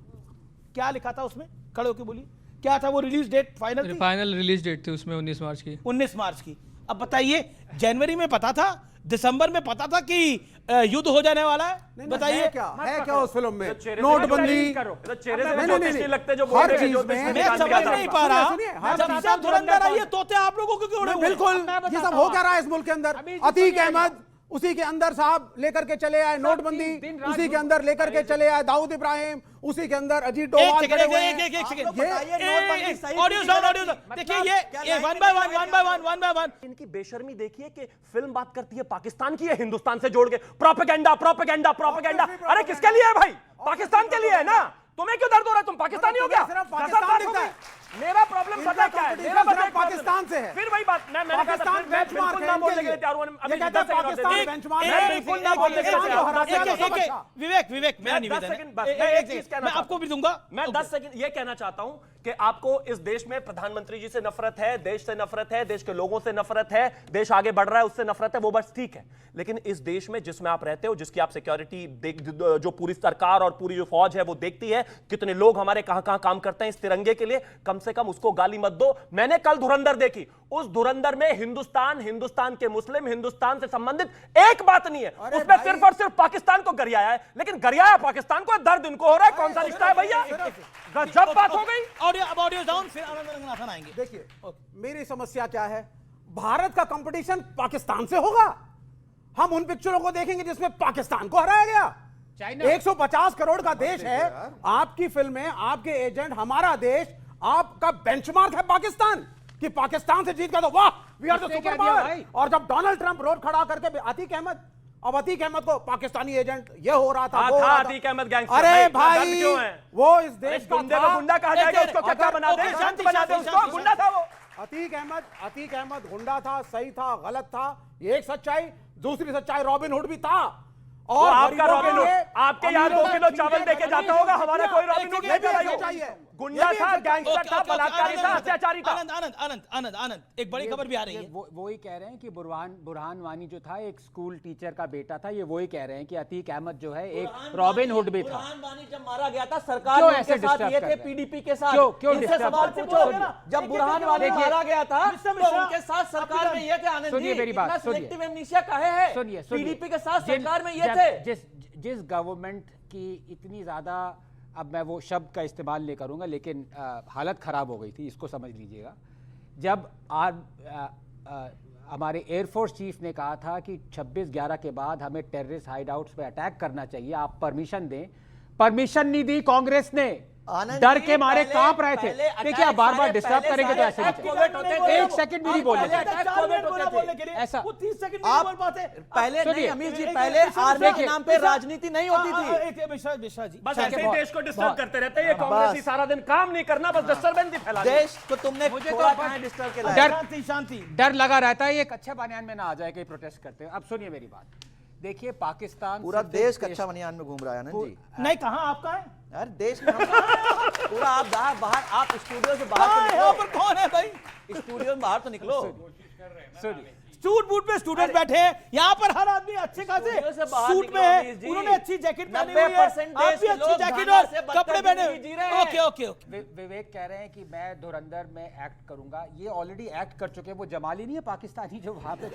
क्या लिखा था उसमें? खड़े होकर बोलिए, क्या था वो release date? Final release date थी उसमें 19 मार्च की। 19 मार्च की। अब बताइए, जनवरी में पता था, दिसंबर में पता था कि युद्ध हो जाने वाला है? बताइए क्या है उस फिल्म में? नोटबंदी, हर चीज में मैं समझ नहीं पा रहा। जब से धुरंधर आई है तोते आप लोगों को क्यों उड़े हुए? बिल्कुल, ये सब हो क्या रहा है इस मुल्क के अंदर? अतीक अहमद उसी के अंदर साहब लेकर के चले आए, नोटबंदी उसी के अंदर लेकर के चले आए, दाऊद इब्राहिम उसी के अंदर, अजीत डोभाल खड़े हुए हैं। देखिए ये वन बाय वन इनकी बेशर्मी देखिए कि फिल्म बात करती है पाकिस्तान की है, हिंदुस्तान से जोड़ के प्रोपेगेंडा। अरे किसके लिए है भाई? पाकिस्तान के लिए है ना। तुम्हें क्यों दर्द हो रहा है? तुम पाकिस्तानी हो क्या? मेरा प्रॉब्लम पता क्या है? मेरा मतलब पाकिस्तान से है। फिर वही बात, मैंने कहा था मैं बिल्कुल ना बोलने के लिए तैयार हूं। अभी 10 सेकंड बिल्कुल ना बोलने के लिए। विवेक मेरा निवेदन है, मैं एक चीज कहना, मैं आपको भी दूंगा। मैं 10 सेकंड ये कहना चाहता हूं कि आपको इस देश में प्रधानमंत्री जी से नफरत है, देश से नफरत है, देश के लोगों से नफरत है, देश आगे बढ़ रहा है उससे नफरत है, वो बस ठीक है। लेकिन इस देश में जिसमें आप रहते हो, जिसकी आप सिक्योरिटी जो पूरी सरकार और पूरी जो फौज है वो देखती है, कितने लोग हमारे कहां काम करते हैं इस तिरंगे के लिए, कम से कम उसको गाली मत दो। मैंने कल धुरंधर देखी, उस धुरंधर में हिंदुस्तान के मुस्लिम, हिंदुस्तान से संबंधित एक बात नहीं है। उसमें सिर्फ और सिर्फ पाकिस्तान को गरियाया है, लेकिन गरियाया पाकिस्तान को, दर्द इनको हो रहा है। कौन सा रिश्ता है भैया? जब बात हो गई ऑडियो डाउन, फिर आनंद रंगनाथन आएंगे। देखिए मेरी समस्या क्या है, भारत का कंपटीशन पाकिस्तान से होगा। हम उन पिक्चरों को देखेंगे जिसमें पाकिस्तान को हराया गया। 150 करोड़ का देश है, आपकी फिल्में, आपके एजेंट, हमारा देश, आपका बेंचमार्क है पाकिस्तान, कि पाकिस्तान से जीत गया तो वाह we are the super power. और जब डोनाल्ड ट्रंप रोड खड़ा करके अतीक अहमद, अब अतीक अहमद को पाकिस्तानी एजेंट ये हो रहा था, वो हो रहा था। अतीक अहमद गैंगस्टर, अरे भाई वो इस देश का गुंडा कहा जाएगा उसको, क्या बना दे, शांति बना दे उसको, गुंडा था वो। अतीक अहमद गुंडा था, सही था, गलत था, ये एक सच्चाई। दूसरी सच्चाई रॉबिन हुड भी था। और आपका रॉबिन हुड, आपके यहाँ 2 किलो चावल देके जाता होगा, हमारा कोई रॉबिन हुड नहीं है। गुंडा था, गैंगस्टर था, बलात्कारी था, अत्याचारी था। आनंद आनंद आनंद आनंद आनंद एक बड़ी खबर भी आ रही है। वो ही कह रहे हैं कि बुरहान वानी जो था एक स्कूल टीचर का बेटा था। ये वही कह रहे हैं कि अतीक अहमद जो है एक रॉबिन हुड भी था। बुरहान वानी जब मारा गया था सरकार ने उनके साथ ये थे, पीडीपी के साथ। क्यों इनसे सवाल पूछो, जब बुरहान वानी मारा गया था तो उनके साथ सरकार में ये थे। आनंद जी, सुनिए मेरी बात, सुनिए। सिलेक्टिव एमनीशिया काहे है? सुनिए पीडीपी के साथ सरकार में ये थे। जिस गवर्नमेंट की इतनी ज्यादा, अब मैं वो शब्द का इस्तेमाल नहीं करूंगा, लेकिन हालत खराब हो गई थी, इसको समझ लीजिएगा। जब हमारे एयरफोर्स चीफ ने कहा था कि 26/11 के बाद हमें टेररिस्ट हाइडआउट्स पे अटैक करना चाहिए, आप परमिशन दें, परमिशन नहीं दी कांग्रेस ने। डर के मारे कांप रहे थे। देखिए आप बार बार डिस्टर्ब करेंगे तो ऐसे नहीं, एक सेकंड भी नहीं बोलने ऐसा। आप पहले नहीं अमीर जी, पहले आर्मी के नाम पे राजनीति नहीं होती थी। मिश्रा जी बस ऐसे ही देश को डिस्टर्ब करते रहते हैं ये कांग्रेसी, सारा दिन काम नहीं करना, बस डिस्टर्बेंस ही फैला देश को तुमने थोड़ा कहां डिस्टर्ब के लाया। शांति डर लगा रहता है, ये कच्चे बनियान में ना आ जाए कहीं प्रोटेस्ट करते हैं। अब सुनिए मेरी बात, देखिए पाकिस्तान पूरा देश कच्चा बनियान में घूम रहा है आनंद जी। नहीं, कहां आपका है यार देश में पूरा आप बाहर, आप स्टूडियो से बाहर तो यहाँ पर कौन है भाई? स्टूडियो में बाहर तो निकलो। सूट बूट पे स्टूडेंट बैठे हैं, यहाँ पर हर आदमी अच्छे खासे सूट में है, उन्होंने अच्छी जैकेट पहनी हुई है, आप भी अच्छी जैकेट और कपड़े पहने हुए। Okay okay okay. विवेक कह रहे हैं कि मैं धुरंधर में एक्ट करूंगा, ये ऑलरेडी एक्ट कर चुके हैं। वो जमाली नहीं है पाकिस्तानी जो वहां पे,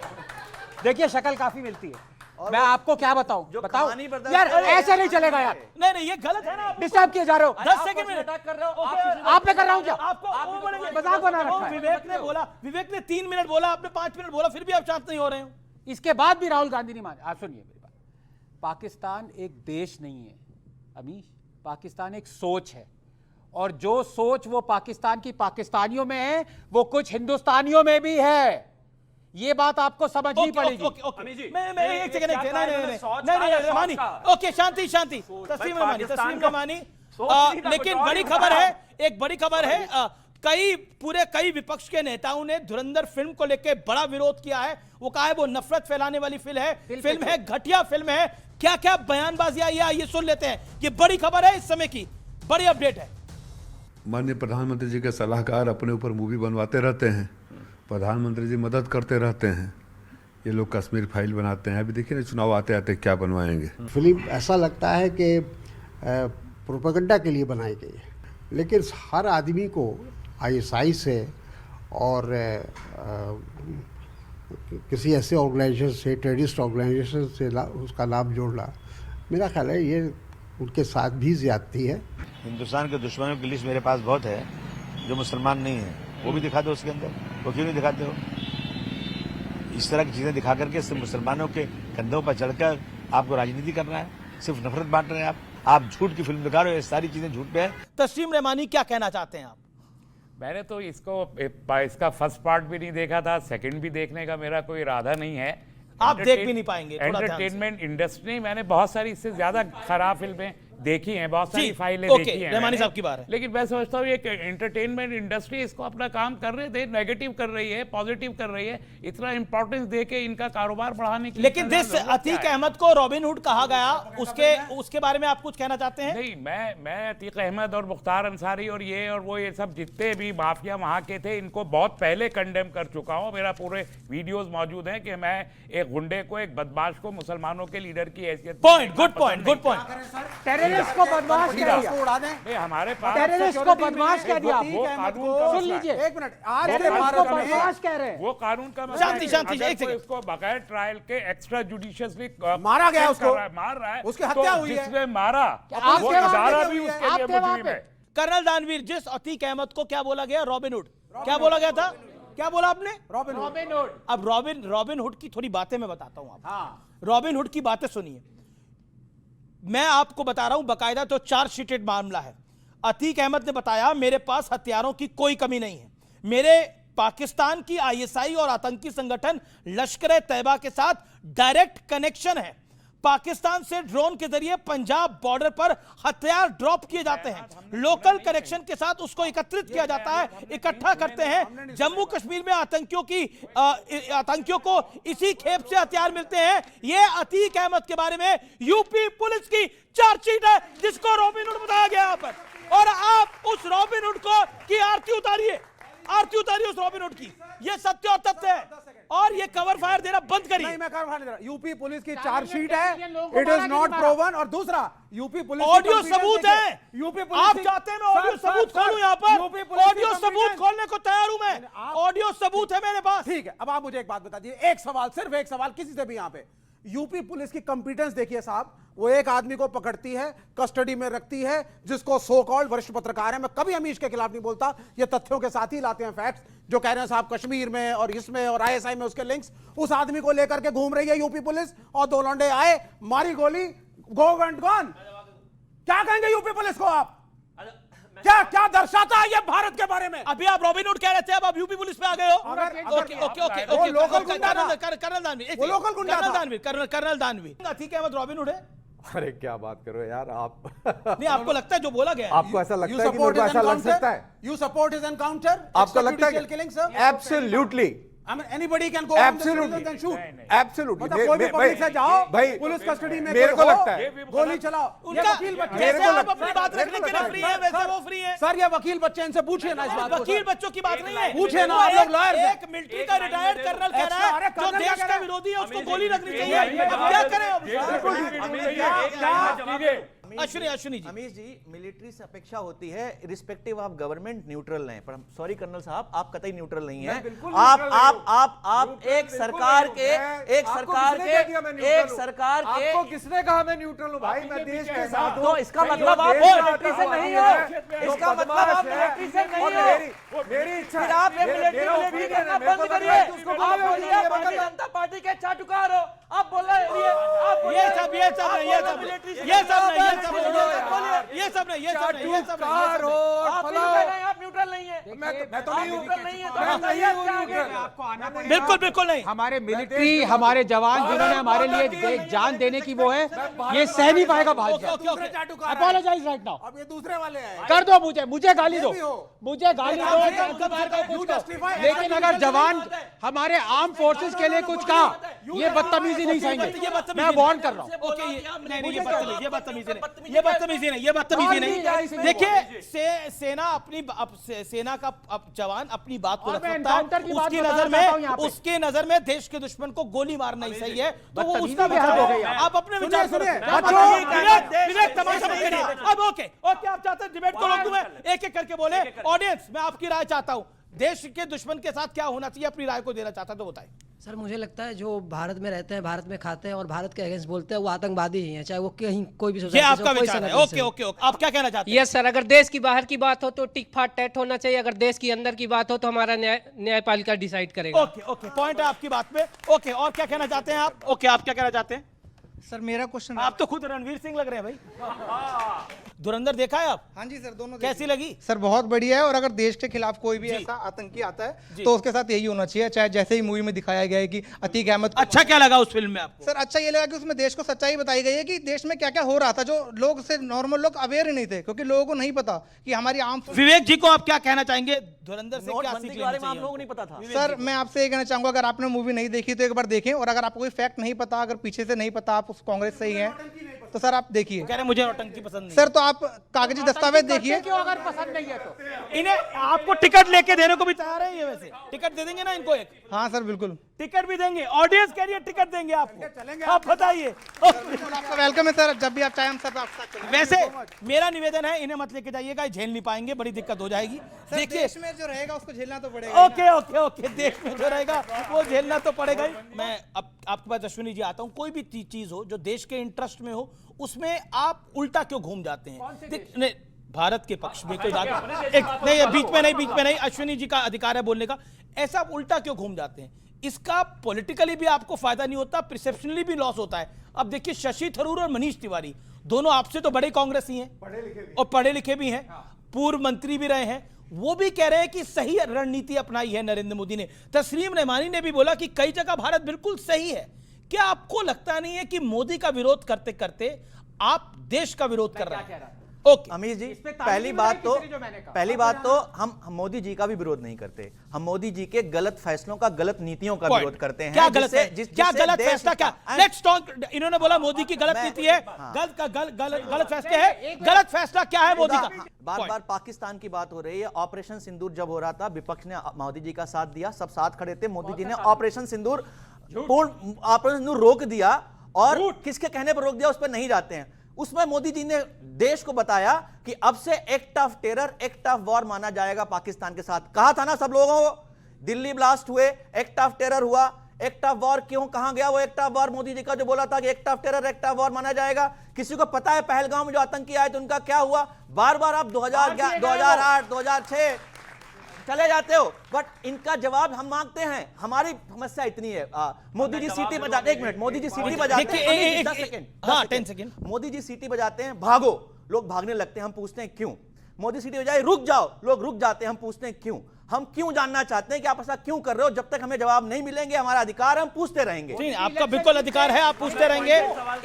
देखिए शक्ल काफी मिलती है। मैं आपको क्या बताऊं, बताओ यार, ऐसे नहीं चलेगा यार। नहीं ये गलत है ना, डिस्टर्ब किए जा रहे हो। 10 सेकंड में अटैक कर रहे हो आप पे कर रहा हूं क्या? आपको मजाक बना रखा है। विवेक ने 3 मिनट बोला, आपने 5 मिनट बोला, फिर भी आप शांत नहीं हो रहे हो। इसके बाद भी राहुल गांधी नहीं माने। आप सुनिए मेरी बात, पाकिस्तान एक देश नहीं है अमीश, पाकिस्तान एक सोच है, और जो सोच वो पाकिस्तान की पाकिस्तानियों में है वो कुछ हिंदुस्तानियों में भी है। ये बात आपको समझनी पड़ेगी। मैं एक सेकंड, नहीं, ओके, शांति शांति, तस्लीम रमानी। लेकिन बड़ी खबर है, एक बड़ी खबर है, कई विपक्ष के नेताओं ने धुरंधर फिल्म को लेकर बड़ा विरोध किया है। वो कहा है वो नफरत फैलाने वाली फिल्म है, घटिया फिल्म है। क्या क्या बयानबाजी आई है, ये सुन लेते हैं। ये बड़ी खबर है, इस समय की बड़ी अपडेट है। माननीय प्रधानमंत्री जी के सलाहकार अपने ऊपर मूवी बनवाते रहते हैं, प्रधानमंत्री जी मदद करते रहते हैं। ये लोग कश्मीर फाइल बनाते हैं, अभी देखिए ना चुनाव आते आते क्या बनवाएंगे। फिल्म ऐसा लगता है कि प्रोपेगेंडा के लिए बनाई गई है, लेकिन हर आदमी को आईएसआई से और किसी ऐसे ऑर्गेनाइजेशन से, टेररिस्ट ऑर्गेनाइजेशन से उसका लाभ जोड़ना, मेरा ख्याल है ये उनके साथ भी ज्यादती है। हिंदुस्तान के दुश्मनों की लिस्ट मेरे पास बहुत है, जो मुसलमान नहीं है, वो भी दिखा दो उसके अंदर। वो क्यों नहीं दिखाते हो? इस तरह की चीजें दिखा करके सिर्फ मुसलमानों के कंधों पर चढ़कर आपको राजनीति करना है, सिर्फ नफरत बांट रहे हैं आप झूठ की फिल्म दिखा रहे हो, ये सारी चीजें झूठ पे है। तस्लीम रहमानी, क्या कहना चाहते हैं आप? मैंने तो इसका फर्स्ट पार्ट भी नहीं देखा था, सेकंड भी देखने का मेरा कोई इरादा नहीं है। आप देख भी नहीं पाएंगे। एंटरटेनमेंट इंडस्ट्री, मैंने बहुत सारी इससे ज्यादा खराब फिल्में देखी हैं, बहुत सारी फाइलें देखी हैं रहमानी साहब की बात है। लेकिन मैं समझता हूँ एक एंटरटेनमेंट इंडस्ट्री इसको अपना काम कर रहे थे, नेगेटिव कर रही है, पॉजिटिव कर रही है, इतना इंपॉर्टेंस देके इनका कारोबार बढ़ाने की। लेकिन जिस अतीक अहमद को रॉबिनहुड कहा गया, उसके बारे में आप कुछ कहना चाहते हैं? नहीं, मैं अतीक अहमद और मुख्तार अंसारी और ये सब जितने भी माफिया वहां के थे, इनको बहुत पहले कंडेम कर चुका हूं। मेरा पूरे वीडियोस मौजूद हैं कि मैं एक गुंडे को, एक बदमाश को मुसलमानों के लीडर की हैसियत। Good point. टेररिस्ट को बदमाश कह दिया, उड़ा दें। हमारे पास टेररिस्ट को बदमाश कह दिया। वो कानून, सुन लीजिए, एक मिनट, आज के भारत में बदमाश कह रहे हैं, वो कानून का शांति एक सेकंड, इसको बगैर ट्रायल के एक्स्ट्रा जुडिशियसली मारा गया, उसको मार रहा है, उसकी हत्या हुई है, जिसने मारा वो इदारा भी उसके लिए मुजरिम है। कर्नल दानवीर, जिस अतीक अहमद को क्या बोला गया? रॉबिनहुड। क्या बोला गया था? क्या बोला आपने? रॉबिनहुड। अब रॉबिनहुड की थोड़ी बातें मैं बताता हूं आपको। रॉबिनहुड की बातें सुनिए, मैं आपको बता रहा हूं, बकायदा तो चार्जशीटेड मामला है। अतीक अहमद ने बताया मेरे पास हथियारों की कोई कमी नहीं है, मेरे पाकिस्तान की आईएसआई और आतंकी संगठन लश्कर तैयबा के साथ डायरेक्ट कनेक्शन है। पाकिस्तान से ड्रोन के जरिए पंजाब बॉर्डर पर हथियार ड्रॉप किए जाते हैं, लोकल कनेक्शन के साथ उसको एकत्रित किया जाता है, इकट्ठा करते हैं। जम्मू कश्मीर में आतंकियों को इसी खेप से हथियार मिलते हैं। यह अतीक अहमद के बारे में यूपी पुलिस की चार्जशीट है, जिसको रॉबिनहुड बताया गया। यहाँ पर और आप उस रॉबिनहुड को की आरती उतारिए उस रॉबिनहुड की। ये सत्य और तथ्य है, और ये कवर फायर देना बंद करिए। नहीं, मैं कवर फायर नहीं दे रहा। यूपी पुलिस की चार्जशीट है, इट इज नॉट प्रोवन। और दूसरा, यूपी पुलिस ऑडियो सबूत है। यूपी आप चाहते हैं मैं ऑडियो सबूत खोलूं यहाँ पर? ऑडियो सबूत खोलने को तैयार हूं मैं, ऑडियो सबूत है मेरे पास। ठीक है, अब आप मुझे एक बात बता दीजिए, एक सवाल, सिर्फ एक सवाल किसी से भी यहाँ पे। यूपी पुलिस की कंपिटेंस देखिए साहब, वो एक आदमी को पकड़ती है, कस्टडी में रखती है, जिसको सो कॉल्ड वरिष्ठ पत्रकार है, मैं कभी अमीश के खिलाफ नहीं बोलता, ये तथ्यों के साथ ही लाते हैं फैक्ट्स, जो कह रहे हैं साहब कश्मीर में और इसमें और आईएसआई में उसके लिंक्स, उस आदमी को लेकर के घूम रही है यूपी पुलिस, और दो लौंडे आए, मारी गोली, गो एंड गॉन। क्या कहेंगे यूपी पुलिस को आप? क्या क्या दर्शाता है ये भारत के बारे में? अभी आप रॉबिनहुड कह रहे थे, अब आप यूपी पुलिस पे आ गए हो। वो लोकल गुंडा था। कर्नल दानवीर, वो लोकल गुंडा था। कर्नल दानवीर अतीक अहमद रॉबिनहुड है। अरे क्या बात करो यार आप। नहीं, आपको लगता है जो बोला गया है? आपको ऐसा लगता है कि मेरे को ऐसा लग सकता है? You support his encounter? आपको लगता है? Absolutely. I mean, anybody can go Absolutely. and shoot. Absolutely. मतलब कोई भी पब्लिक से जाओ, भाई पुलिस कस्टडी में मेरे को लगता है गोली चलाओ। उनका जैसे आप अपनी बात रखने के लिए फ्री है, वैसे वो फ्री है। सर, ये वकील बच्चे, इनसे पूछिए ना इस बात को। वकील बच्चों की बात नहीं है, पूछिए ना, आप लोग लॉयर हैं। एक मिलिट्री का रिटायर्ड कर्नल कह रहा है जो देश का विरोधी है उसको गोली लगनी चाहिए। अब क्या करें? अश्विनी जी, अमीश जी, मिलिट्री से अपेक्षा होती है रिस्पेक्टिव ऑफ गवर्नमेंट न्यूट्रल रहें, पर सॉरी कर्नल साहब, आप कतई न्यूट्रल नहीं है। आप एक सरकार के आपको किसने कहा मैं न्यूट्रल हूं? भाई मैं देश के साथ हूं। तो इसका मतलब आप मिलिट्री से नहीं हो, इसका मतलब आप मिलिट्री से नहीं हो। मेरी इच्छा फिर आप मिलिट्री करना बंद करिए। आप बोलिए भारतीय जनता पार्टी के चाटुकार हो, आप बोल रहे हैं ये सब नहीं, आप न्यूट्रल नहीं है। मैं तो नहीं हूं। बिल्कुल नहीं। हमारे मिलिट्री, हमारे जवान जिन्होंने हमारे लिए जान देने की वो है, ये सह नहीं पाएगा भाजपा। Apologise right now. अब ये दूसरे वाले हैं। कर दो, मुझे गाली दो, लेकिन अगर जवान हमारे आर्म फोर्सेस के लिए कुछ कहा, ये बदतमीजी नहीं सहेंगे। मैं वार्न कर रहा हूँ। ये बदतमीजी नहीं। देखिए, सेना का जवान अपनी बात को रख सकता है, उसकी नजर में देश के दुश्मन को गोली मारना ही सही है, तो वो उसका विचार हो गया। आप अपने विचार सुनिए। अब ओके, आप चाहते हैं डिबेट को रोक दूं मैं? एक-एक करके बोले। ऑडियंस, मैं आपकी राय चाहता हूं, देश के दुश्मन के साथ क्या होना चाहिए, अपनी राय को देना चाहता तो बताएं। सर, मुझे लगता है जो भारत में रहते हैं, भारत में खाते हैं और भारत के अगेंस्ट बोलते हैं, वो आतंकवादी ही हैं, चाहे वो कहीं कोई भी सोसाइटी। ये आपका विचार है। ओके, आप क्या कहना चाहते हैं? यस सर, अगर देश की बाहर की बात हो तो टिक फाट टैट होना चाहिए, अगर देश की अंदर की बात हो तो हमारा न्यायपालिका डिसाइड करेगा। ओके, पॉइंट है आपकी बात में। ओके, और क्या कहना चाहते हैं आप? ओके, आप क्या कहना चाहते हैं? सर, मेरा क्वेश्चन, आप तो खुद रणवीर सिंह लग रहे हैं भाई। धुरंधर देखा है आप? हाँ जी सर, दोनों कैसी लगी? सर बहुत बढ़िया है, और अगर देश के खिलाफ कोई भी ऐसा आतंकी आता है तो उसके साथ यही होना चाहिए, चाहे जैसे ही मूवी में दिखाया गया है कि अतीक अहमद। अच्छा क्या लगा उस फिल्म में आपको? सर, अच्छा ये लगा कि उसमें देश को सच्चाई बताई गई है कि देश में क्या क्या हो रहा था, जो लोग से नॉर्मल लोग अवेयर ही नहीं थे, क्योंकि लोगों को नहीं पता कि हमारी आम। विवेक जी को आप क्या कहना चाहेंगे? धुरंधर से क्या सीख लेनी चाहिए? आप लोगों को नहीं पता था। सर, मैं आपसे ये कहना चाहूंगा, अगर आपने मूवी नहीं देखी तो एक बार देखें, और अगर आपको कोई फैक्ट नहीं पता, अगर पीछे से नहीं पता, आप उस कांग्रेस से ही हैं, तो सर आप देखिए। कह रहे मुझे नौटंकी पसंद नहीं। सर, तो आप कागजी दस्तावेज देखिए। क्यों अगर पसंद नहीं है तो इन्हें आपको टिकट लेके देने को भी तैयार है ये? वैसे टिकट दे देंगे ना इनको एक? हाँ सर, बिल्कुल टिकट भी देंगे। ऑडियंस कह रही है टिकट देंगे आपको, आप बताइए। आपका वेलकम है सर, जब भी आप चाहें हम सब आपके साथ चलेंगे। वैसे मेरा निवेदन है, इन्हें मत लेके जाइएगा, झेल नहीं पाएंगे, बड़ी दिक्कत हो जाएगी। देखिए, देश में जो रहेगा उसको झेलना तो पड़ेगा। ओके, देश में जो रहेगा वो झेलना तो पड़ेगा ही। मैं अब आपके पास अश्विनी जी आता हूं। कोई भी चीज हो जो देश के इंटरेस्ट में हो, उसमें आप उल्टा क्यों घूम जाते हैं? भारत के पक्ष में कोई बात नहीं, बीच में नहीं, अश्विनी जी का अधिकार है बोलने का। ऐसा आप उल्टा क्यों घूम जाते हैं? इसका पॉलिटिकली भी आपको फायदा नहीं होता, परसेप्शनली भी लॉस होता है। अब देखिए, शशि थरूर और मनीष तिवारी दोनों आपसे तो बड़े कांग्रेसी हैं और पढ़े लिखे भी हैं, पूर्व मंत्री भी रहे हैं। वो भी कह रहे हैं कि सही रणनीति अपनाई है नरेंद्र मोदी ने। तस्लीम रहमानी ने भी बोला कि कई जगह भारत बिल्कुल सही है। क्या आपको लगता नहीं है कि मोदी का विरोध करते करते आप देश का विरोध कर रहे हैं? अमीश जी, पहली बात तो हम मोदी जी का भी विरोध नहीं करते, हम मोदी जी के गलत फैसलों का, गलत नीतियों का विरोध करते हैं। क्या गलत है? क्या गलत फैसला? क्या लेट्स टॉक। इन्होंने बोला मोदी की गलत नीति है, गलत फैसले है। गलत फैसला क्या है मोदी का? बार बार पाकिस्तान की बात हो रही है। ऑपरेशन सिंदूर जब हो रहा था, विपक्ष ने मोदी जी का साथ दिया, सब साथ खड़े थे। मोदी जी ने ऑपरेशन सिंदूर रोक दिया, और किसके कहने पर रोक दिया उस पर नहीं जाते हैं। उसमें मोदी जी ने देश को बताया कि अब से act of terror, act of war माना जाएगा पाकिस्तान के साथ। कहा था ना सब लोगों को, दिल्ली ब्लास्ट हुए, एक्ट ऑफ टेरर हुआ, एक्ट ऑफ वॉर क्यों, कहां गया वो act of war? Modi ji का जो बोला था कि act of terror, act of war माना जाएगा। किसी को पता है पहलगाम में जो आतंकी आए थे उनका क्या हुआ? बार बार आप 2008, 2006 चले जाते हो, बट इनका जवाब हम मांगते हैं। हमारी समस्या इतनी है, मोदी जी सीटी बजाते, एक मिनट, मोदी जी सीटी बजाते हैं, 10 सेकंड, मोदी जी सीटी बजाते हैं, भागो, लोग भागने लगते हैं, हम पूछते हैं क्यों? मोदी सीटी बजाए, रुक जाओ, लोग रुक जाते हैं, हम पूछते हैं क्यों? हम क्यों जानना चाहते हैं कि आप ऐसा क्यों कर रहे हो। जब तक हमें जवाब नहीं मिलेंगे, हमारा अधिकार, हम पूछते रहेंगे। नहीं, आपका बिल्कुल अधिकार है, आप पूछते रहेंगे।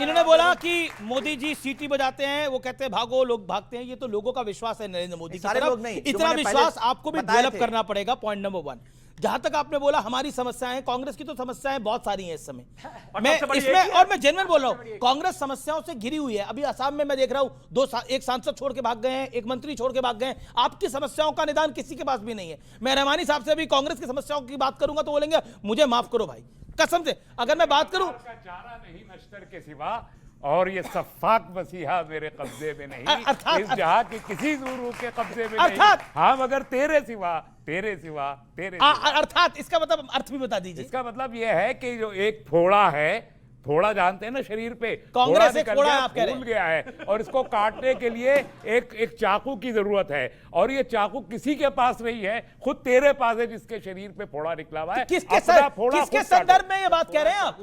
इन्होंने बोला कि मोदी जी सीटी बजाते हैं, वो कहते हैं भागो, लोग भागते हैं। ये तो लोगों का विश्वास है नरेंद्र मोदी की सारे तरफ। लोग नहीं, इतना विश्वास आपको भी डेवलप करना पड़ेगा। पॉइंट नंबर 1, जहां तक आपने बोला हमारी समस्याएं हैं, कांग्रेस की तो समस्याएं बहुत सारी हैं इस समय। मैं इसमें, और मैं जेन्युइन बोल रहा हूं, कांग्रेस समस्याओं से घिरी हुई है। अभी असम में मैं देख रहा हूं, एक सांसद छोड़ के भाग गए हैं, एक मंत्री छोड़ के भाग गए हैं। आपकी समस्याओं का निदान किसी के पास भी नहीं है। मैं रहमानी साहब से भी कांग्रेस की समस्याओं की बात करूंगा तो बोलेंगे मुझे माफ करो भाई, कसम से। अगर मैं बात करूं, चारा नहीं नश्तर के सिवा, और ये सफाक मसीहा मेरे कब्जे में नहीं, इस जहां के किसी गुरु के कब्जे में नहीं, हाँ, मगर तेरे सिवा, तेरे सिवा, तेरे सिवा। अर्थात इसका मतलब अर्थ भी बता दीजिए। इसका मतलब ये है कि जो एक फोड़ा है, फोड़ा जानते हैं ना शरीर पे, कांग्रेस एक फोड़ा है, आप कह रहे हैं, गया है, और इसको काटने के लिए एक चाकू की जरूरत है, और ये चाकू किसी के पास नहीं है, खुद तेरे पास है जिसके शरीर पे फोड़ा निकला हुआ है। किसके संदर्भ में ये बात कह रहे हैं आप?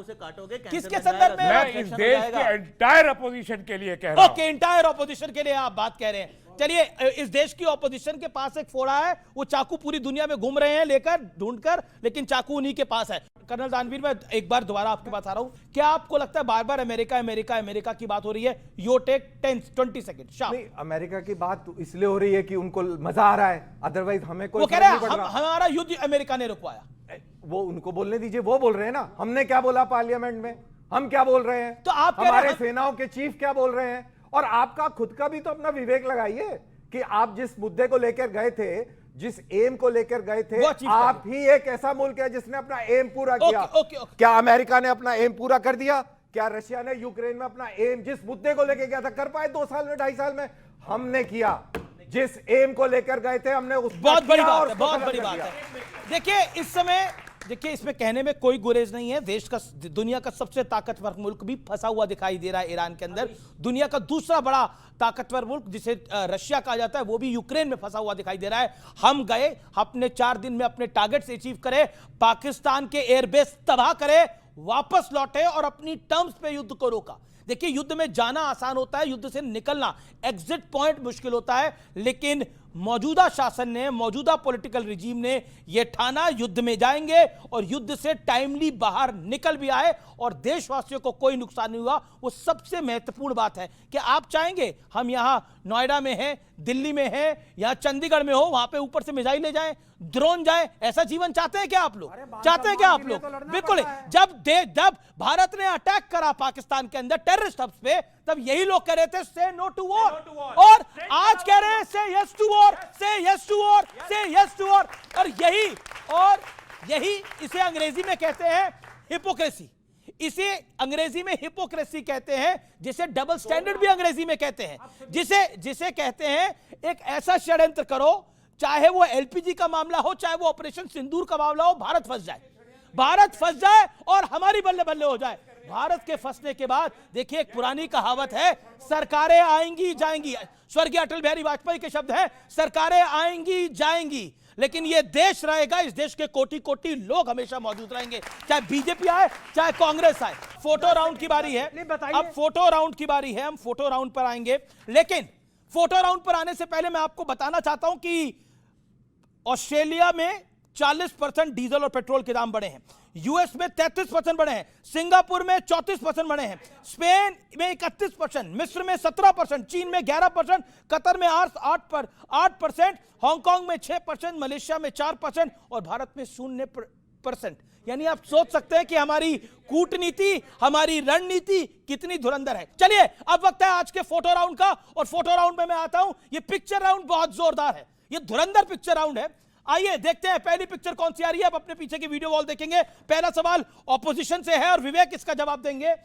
किसके संदर्भ में? मैं इस देश के एंटायर अपोजिशन के लिए कह रहा हूं। ओके, एंटायर अपोजिशन के लिए आप बात कह रहे हैं। चलिए, इस देश की ऑपोजिशन के पास एक फोड़ा है, वो चाकू पूरी दुनिया में घूम रहे हैं लेकर, ढूंढकर, लेकिन चाकू उन्हीं के पास है। कर्नल दानवीर, मैं एक बार दोबारा आपके पास आ रहा हूं। क्या आपको लगता है बार बार अमेरिका अमेरिका अमेरिका की बात हो रही है? यू टेक 20 सेकंड। नहीं, अमेरिका की बात इसलिए हो रही है कि उनको मजा आ रहा है, अदरवाइज हमें कोई, वो कह रहे हैं हमारा युद्ध अमेरिका ने रुकवाया। वो उनको बोलने दीजिए, वो बोल रहे हैं ना, हमने क्या बोला पार्लियामेंट में, हम क्या बोल रहे हैं, तो आप हमारे सेनाओं के चीफ क्या बोल रहे हैं, और आपका खुद का भी तो अपना विवेक लगाइए कि आप जिस मुद्दे को लेकर गए थे, जिस एम को लेकर गए थे, आप ही एक ऐसा मुल्क है जिसने अपना एम पूरा किया। क्या अमेरिका ने अपना एम पूरा कर दिया? क्या रशिया ने यूक्रेन में अपना एम, जिस मुद्दे को लेकर गया था, कर पाए 2 साल में, 2.5 साल में? हमने किया, जिस एम को लेकर गए थे हमने उस बहुत बड़ी बात है, बहुत बड़ी बात है। देखिए, इस समय देखिए, इसमें कहने में कोई गुरेज नहीं है। देश का, दुनिया का सबसे ताकतवर मुल्क भी फंसा हुआ दिखाई दे रहा है ईरान के अंदर। दुनिया का दूसरा बड़ा ताकतवर मुल्क जिसे रशिया कहा जाता है, वो भी यूक्रेन में फंसा हुआ दिखाई दे रहा है। हम गए, अपने 4 दिन में अपने टारगेट से अचीव करे, पाकिस्तान के एयरबेस तबाह करे, वापस लौटे और अपनी टर्म्स पे युद्ध को रोका। देखिए, युद्ध में जाना आसान होता है, युद्ध से निकलना, एग्जिट पॉइंट मुश्किल होता है, लेकिन मौजूदा शासन ने, मौजूदा पॉलिटिकल रिजीम ने यह ठाना युद्ध में जाएंगे और युद्ध से टाइमली बाहर निकल भी आए और देशवासियों को कोई नुकसान नहीं हुआ। वो सबसे महत्वपूर्ण बात है कि आप चाहेंगे हम यहां नोएडा में हैं, दिल्ली में हैं, यहां चंडीगढ़ में हो, वहां पे ऊपर से मिसाइल ले जाएं, ड्रोन जाए, ऐसा जीवन चाहते हैं क्या आप लोग? चाहते हैं क्या आप लोग? बिल्कुल। जब भारत ने अटैक करा पाकिस्तान के अंदर टेररिस्ट हब्स पे, तब यही लोग कह रहे थे से नो टू वॉर, और आज कह रहे हैं से यस टू वॉर, से यस टू वॉर, से यस टू वॉर। और यही इसे अंग्रेजी में कहते हैं हिपोक्रेसी। इसे अंग्रेजी में हिपोक्रेसी कहते हैं, जिसे डबल स्टैंडर्ड भी अंग्रेजी में कहते हैं, जिसे कहते हैं एक ऐसा षड्यंत्र करो, चाहे वो एलपीजी का मामला हो, चाहे वो ऑपरेशन सिंदूर का मामला हो, भारत फंस जाए और हमारी बल्ले बल्ले हो जाए। भारत के फंसने के बाद देखिए, एक पुरानी कहावत है, सरकारें आएंगी जाएंगी, स्वर्गीय अटल बिहारी वाजपेयी के शब्द हैं, सरकारें आएंगी जाएंगी, लेकिन ये देश रहेगा, इस देश के कोटि कोटि लोग हमेशा मौजूद रहेंगे, चाहे बीजेपी आए, चाहे कांग्रेस आए। फोटो राउंड की बारी है, अब फोटो राउंड की बारी है, हम फोटो राउंड पर आएंगे, लेकिन फोटो राउंड पर आने से पहले मैं आपको बताना चाहता हूं कि ऑस्ट्रेलिया में 40% डीजल और पेट्रोल के दाम बढ़े हैं। यूएस में 33% बढ़े हैं, सिंगापुर में 34% बढ़े हैं, स्पेन में 31%, मिस्र में 17%, चीन में 11%, कतर में 8%, हांगकांग में 6%, मलेशिया में 4% और भारत में 0%। यानी आप सोच सकते हैं कि हमारी कूटनीति, हमारी रणनीति कितनी धुरंधर है। चलिए अब वक्त है आज के फोटो राउंड का, और फोटो राउंड में मैं आता हूं। ये पिक्चर राउंड बहुत जोरदार है, ये धुरंधर पिक्चर राउंड है। आइए देखते हैं पहली पिक्चर कौन सी आ रही है। अब अपने पीछे की वीडियो वॉल देखेंगे। पहला सवाल ऑपोजिशन से है और विवेक इसका जवाब देंगे।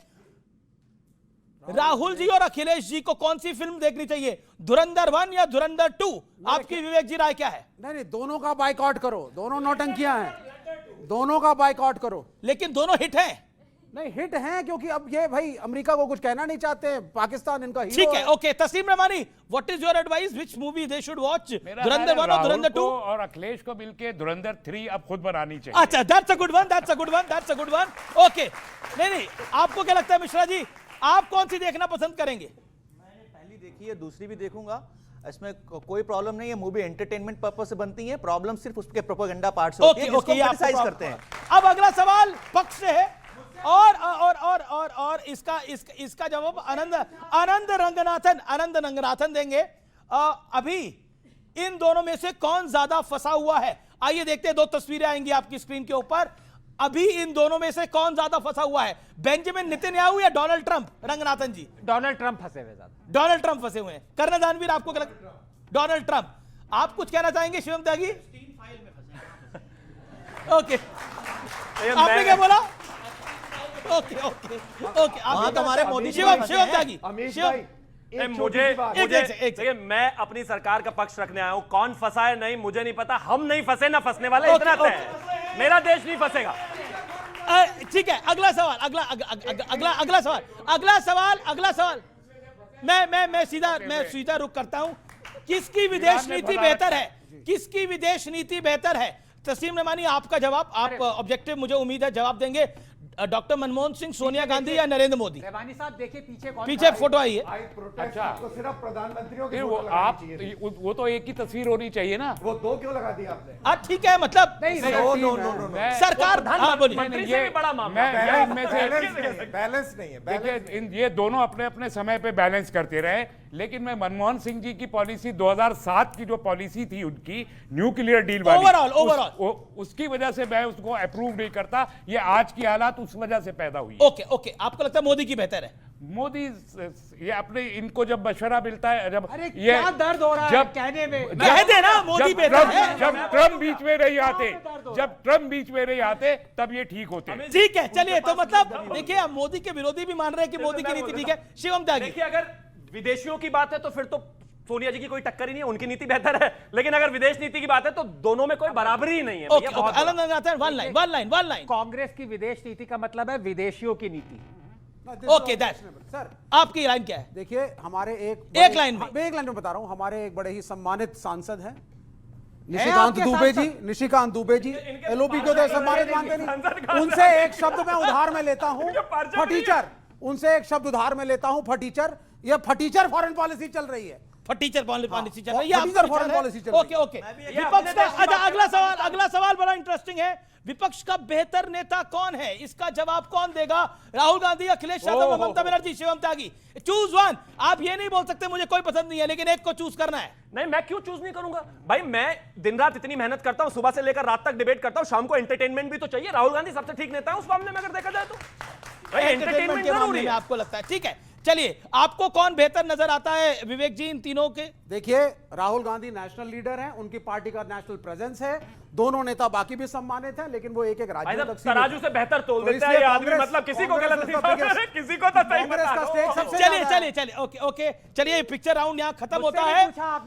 राहुल जी और अखिलेश जी को कौन सी फिल्म देखनी चाहिए, धुरंधर 1 या धुरंधर 2? आपकी विवेक जी राय क्या है? नहीं, दोनों का बाइकआउट करो, दोनों नौटंकियां हैं, दोनों का बाइकआउट करो। लेकिन दोनों हिट हैं। नहीं, हिट हैं क्योंकि अब ये भाई अमेरिका को कुछ कहना नहीं चाहते, पाकिस्तान इनका हीरो ठीक है। ओके, तस्लीम Ramani, what is your advice, which movie they should watch, धुरंधर 1 और धुरंधर 2? और अखिलेश को मिलके धुरंधर 3 अब खुद बनानी चाहिए। अच्छा, that's a good one, that's a good one, that's a good one. Okay, नहीं, आपको क्या लगता है मिश्रा जी, आप कौन सी देखना पसंद करेंगे? मैंने पहली देखी है, दूसरी भी देखूंगा, इसमें कोई प्रॉब्लम नहीं है। मूवी एंटरटेनमेंट पर्पस से बनती है, प्रॉब्लम सिर्फ उसके प्रोपेगेंडा पार्ट से होती है, जिसको क्रिटिसाइज करते हैं। अब अगला सवाल पक्ष से है और इसका जवाब आनंद रंगनाथन देंगे। अभी इन दोनों में से कौन ज्यादा फंसा हुआ है? आइए देखते हैं, 2 तस्वीरें आएंगी आपकी स्क्रीन के ऊपर। अभी इन दोनों में से कौन ज्यादा फंसा हुआ है, बेंजामिन नेतन्याहू या डोनाल्ड ट्रंप? रंगनाथन जी। डोनाल्ड ट्रंप फंसे हुए ज्यादा। डोनाल्ड ट्रंप फंसे हुए हैं। कर्नल दानवीर, आपको क्या लगता है? Donald Trump. आप कुछ कहना चाहेंगे शिवम त्यागी? ओके, आपने क्या बोला? ओके, आप हमारे मोदी शिवम त्यागी। मुझे मैं अपनी सरकार का पक्ष रखने आया हूं। कौन फंसा है नहीं मुझे नहीं पता, हम नहीं फंसे ना फंसने वाले, इतना तय है। मेरा देश नहीं फंसेगा। ठीक है, अगला सवाल मैं सीधा रुख करता हूं। किसकी विदेश नीति बेहतर है, किसकी विदेश नीति बेहतर है? तस्लीम रमानी, आपका जवाब, आप ऑब्जेक्टिव, मुझे उम्मीद है जवाब देंगे। डॉक्टर मनमोहन सिंह, सोनिया गांधी या नरेंद्र मोदी? रेवानी साहब देखिए पीछे फोटो आई है। अच्छा, तो सिर्फ प्रधानमंत्रियों की वो आप वो तो एक ही तस्वीर होनी चाहिए ना, वो 2 क्यों लगा दी आपने? ठीक है, मतलब सरकार, हाँ बोलिए। ये बड़ा मामला है, बैलेंस नहीं है। देखिए, ये दोनों अपने अपने समय पे बैलेंस करते रहे, लेकिन मैं मनमोहन सिंह जी की पॉलिसी 2007 की जो पॉलिसी थी उनकी न्यूक्लियर डील वाली, ओवरऑल उसकी वजह से मैं उसको अप्रूव नहीं करता। ये आज की हालात उस वजह से पैदा हुई। ओके, आपको लगता है मोदी की बेहतर है? मोदी ये अपने इनको जब मशवरा मिलता है, जब अरे ये क्या दर्द हो रहा है कहने में, कह देना मोदी बेहतर है। जब ट्रम्प बीच में नहीं आते तब ये ठीक होते। ठीक है, चलिए, तो मतलब देखिए, अब मोदी के विरोधी भी मान रहे हैं कि मोदी की नीति ठीक है। शिवम त्यागी, देखिए, अगर विदेशियों की बात है तो फिर तो सोनिया जी की कोई टक्कर ही नहीं है, उनकी नीति बेहतर है। लेकिन अगर विदेश नीति की बात है तो दोनों में कोई बराबरी ही नहीं है। One line. कांग्रेस की विदेश नीति का मतलब है विदेशियों की नीति। ओके, सर आपकी लाइन क्या है? देखिए, हमारे एक लाइन में बता रहा हूं, हमारे एक बड़े ही सम्मानित सांसद हैं निशिकांत दुबे जी, एलओपी को तो सम्मानित मानते नहीं। उनसे एक शब्द मैं उधार में लेता हूं, फटीचर। उनसे एक शब्द उधार में लेता हूं, फटीचर। ये फटीचर फॉरेन पॉलिसी चल रही है, फटीचर फॉरेन पॉलिसी चल रही है। ओके, विपक्ष का अगला सवाल बड़ा इंटरेस्टिंग है। विपक्ष का बेहतर नेता कौन है, इसका जवाब कौन देगा? राहुल गांधी, अखिलेश यादव, ममता बनर्जी, शिवम त्यागी? Choose one. आप ये नहीं बोल सकते मुझे कोई पसंद नहीं है, लेकिन एक को चूज करना है। नहीं, मैं क्यों चूज नहीं करूंगा भाई? मैं दिन रात इतनी मेहनत करता हूं, सुबह से लेकर रात तक डिबेट करता हूं, शाम को एंटरटेनमेंट भी तो चाहिए। राहुल गांधी सबसे ठीक नेता है उस मामले में अगर देखा जाए तो। एंटरटेनमेंट के मामले में आपको लगता है? ठीक है, चलिए, आपको कौन बेहतर नजर आता है विवेक जी इन तीनों के? देखिए, राहुल गांधी नेशनल लीडर हैं, उनकी पार्टी का नेशनल प्रेजेंस है। दोनों नेता बाकी भी सम्मानित हैं, लेकिन वो एक राज्य तक तराजू से बेहतर तोल देता है ये आदमी, मतलब किसी को गलत नहीं, किसी को तो सही। कांग्रेस का स्टेक सबसे चलिए, ओके, चलिए, पिक्चर राउंड यहां खत्म होता है।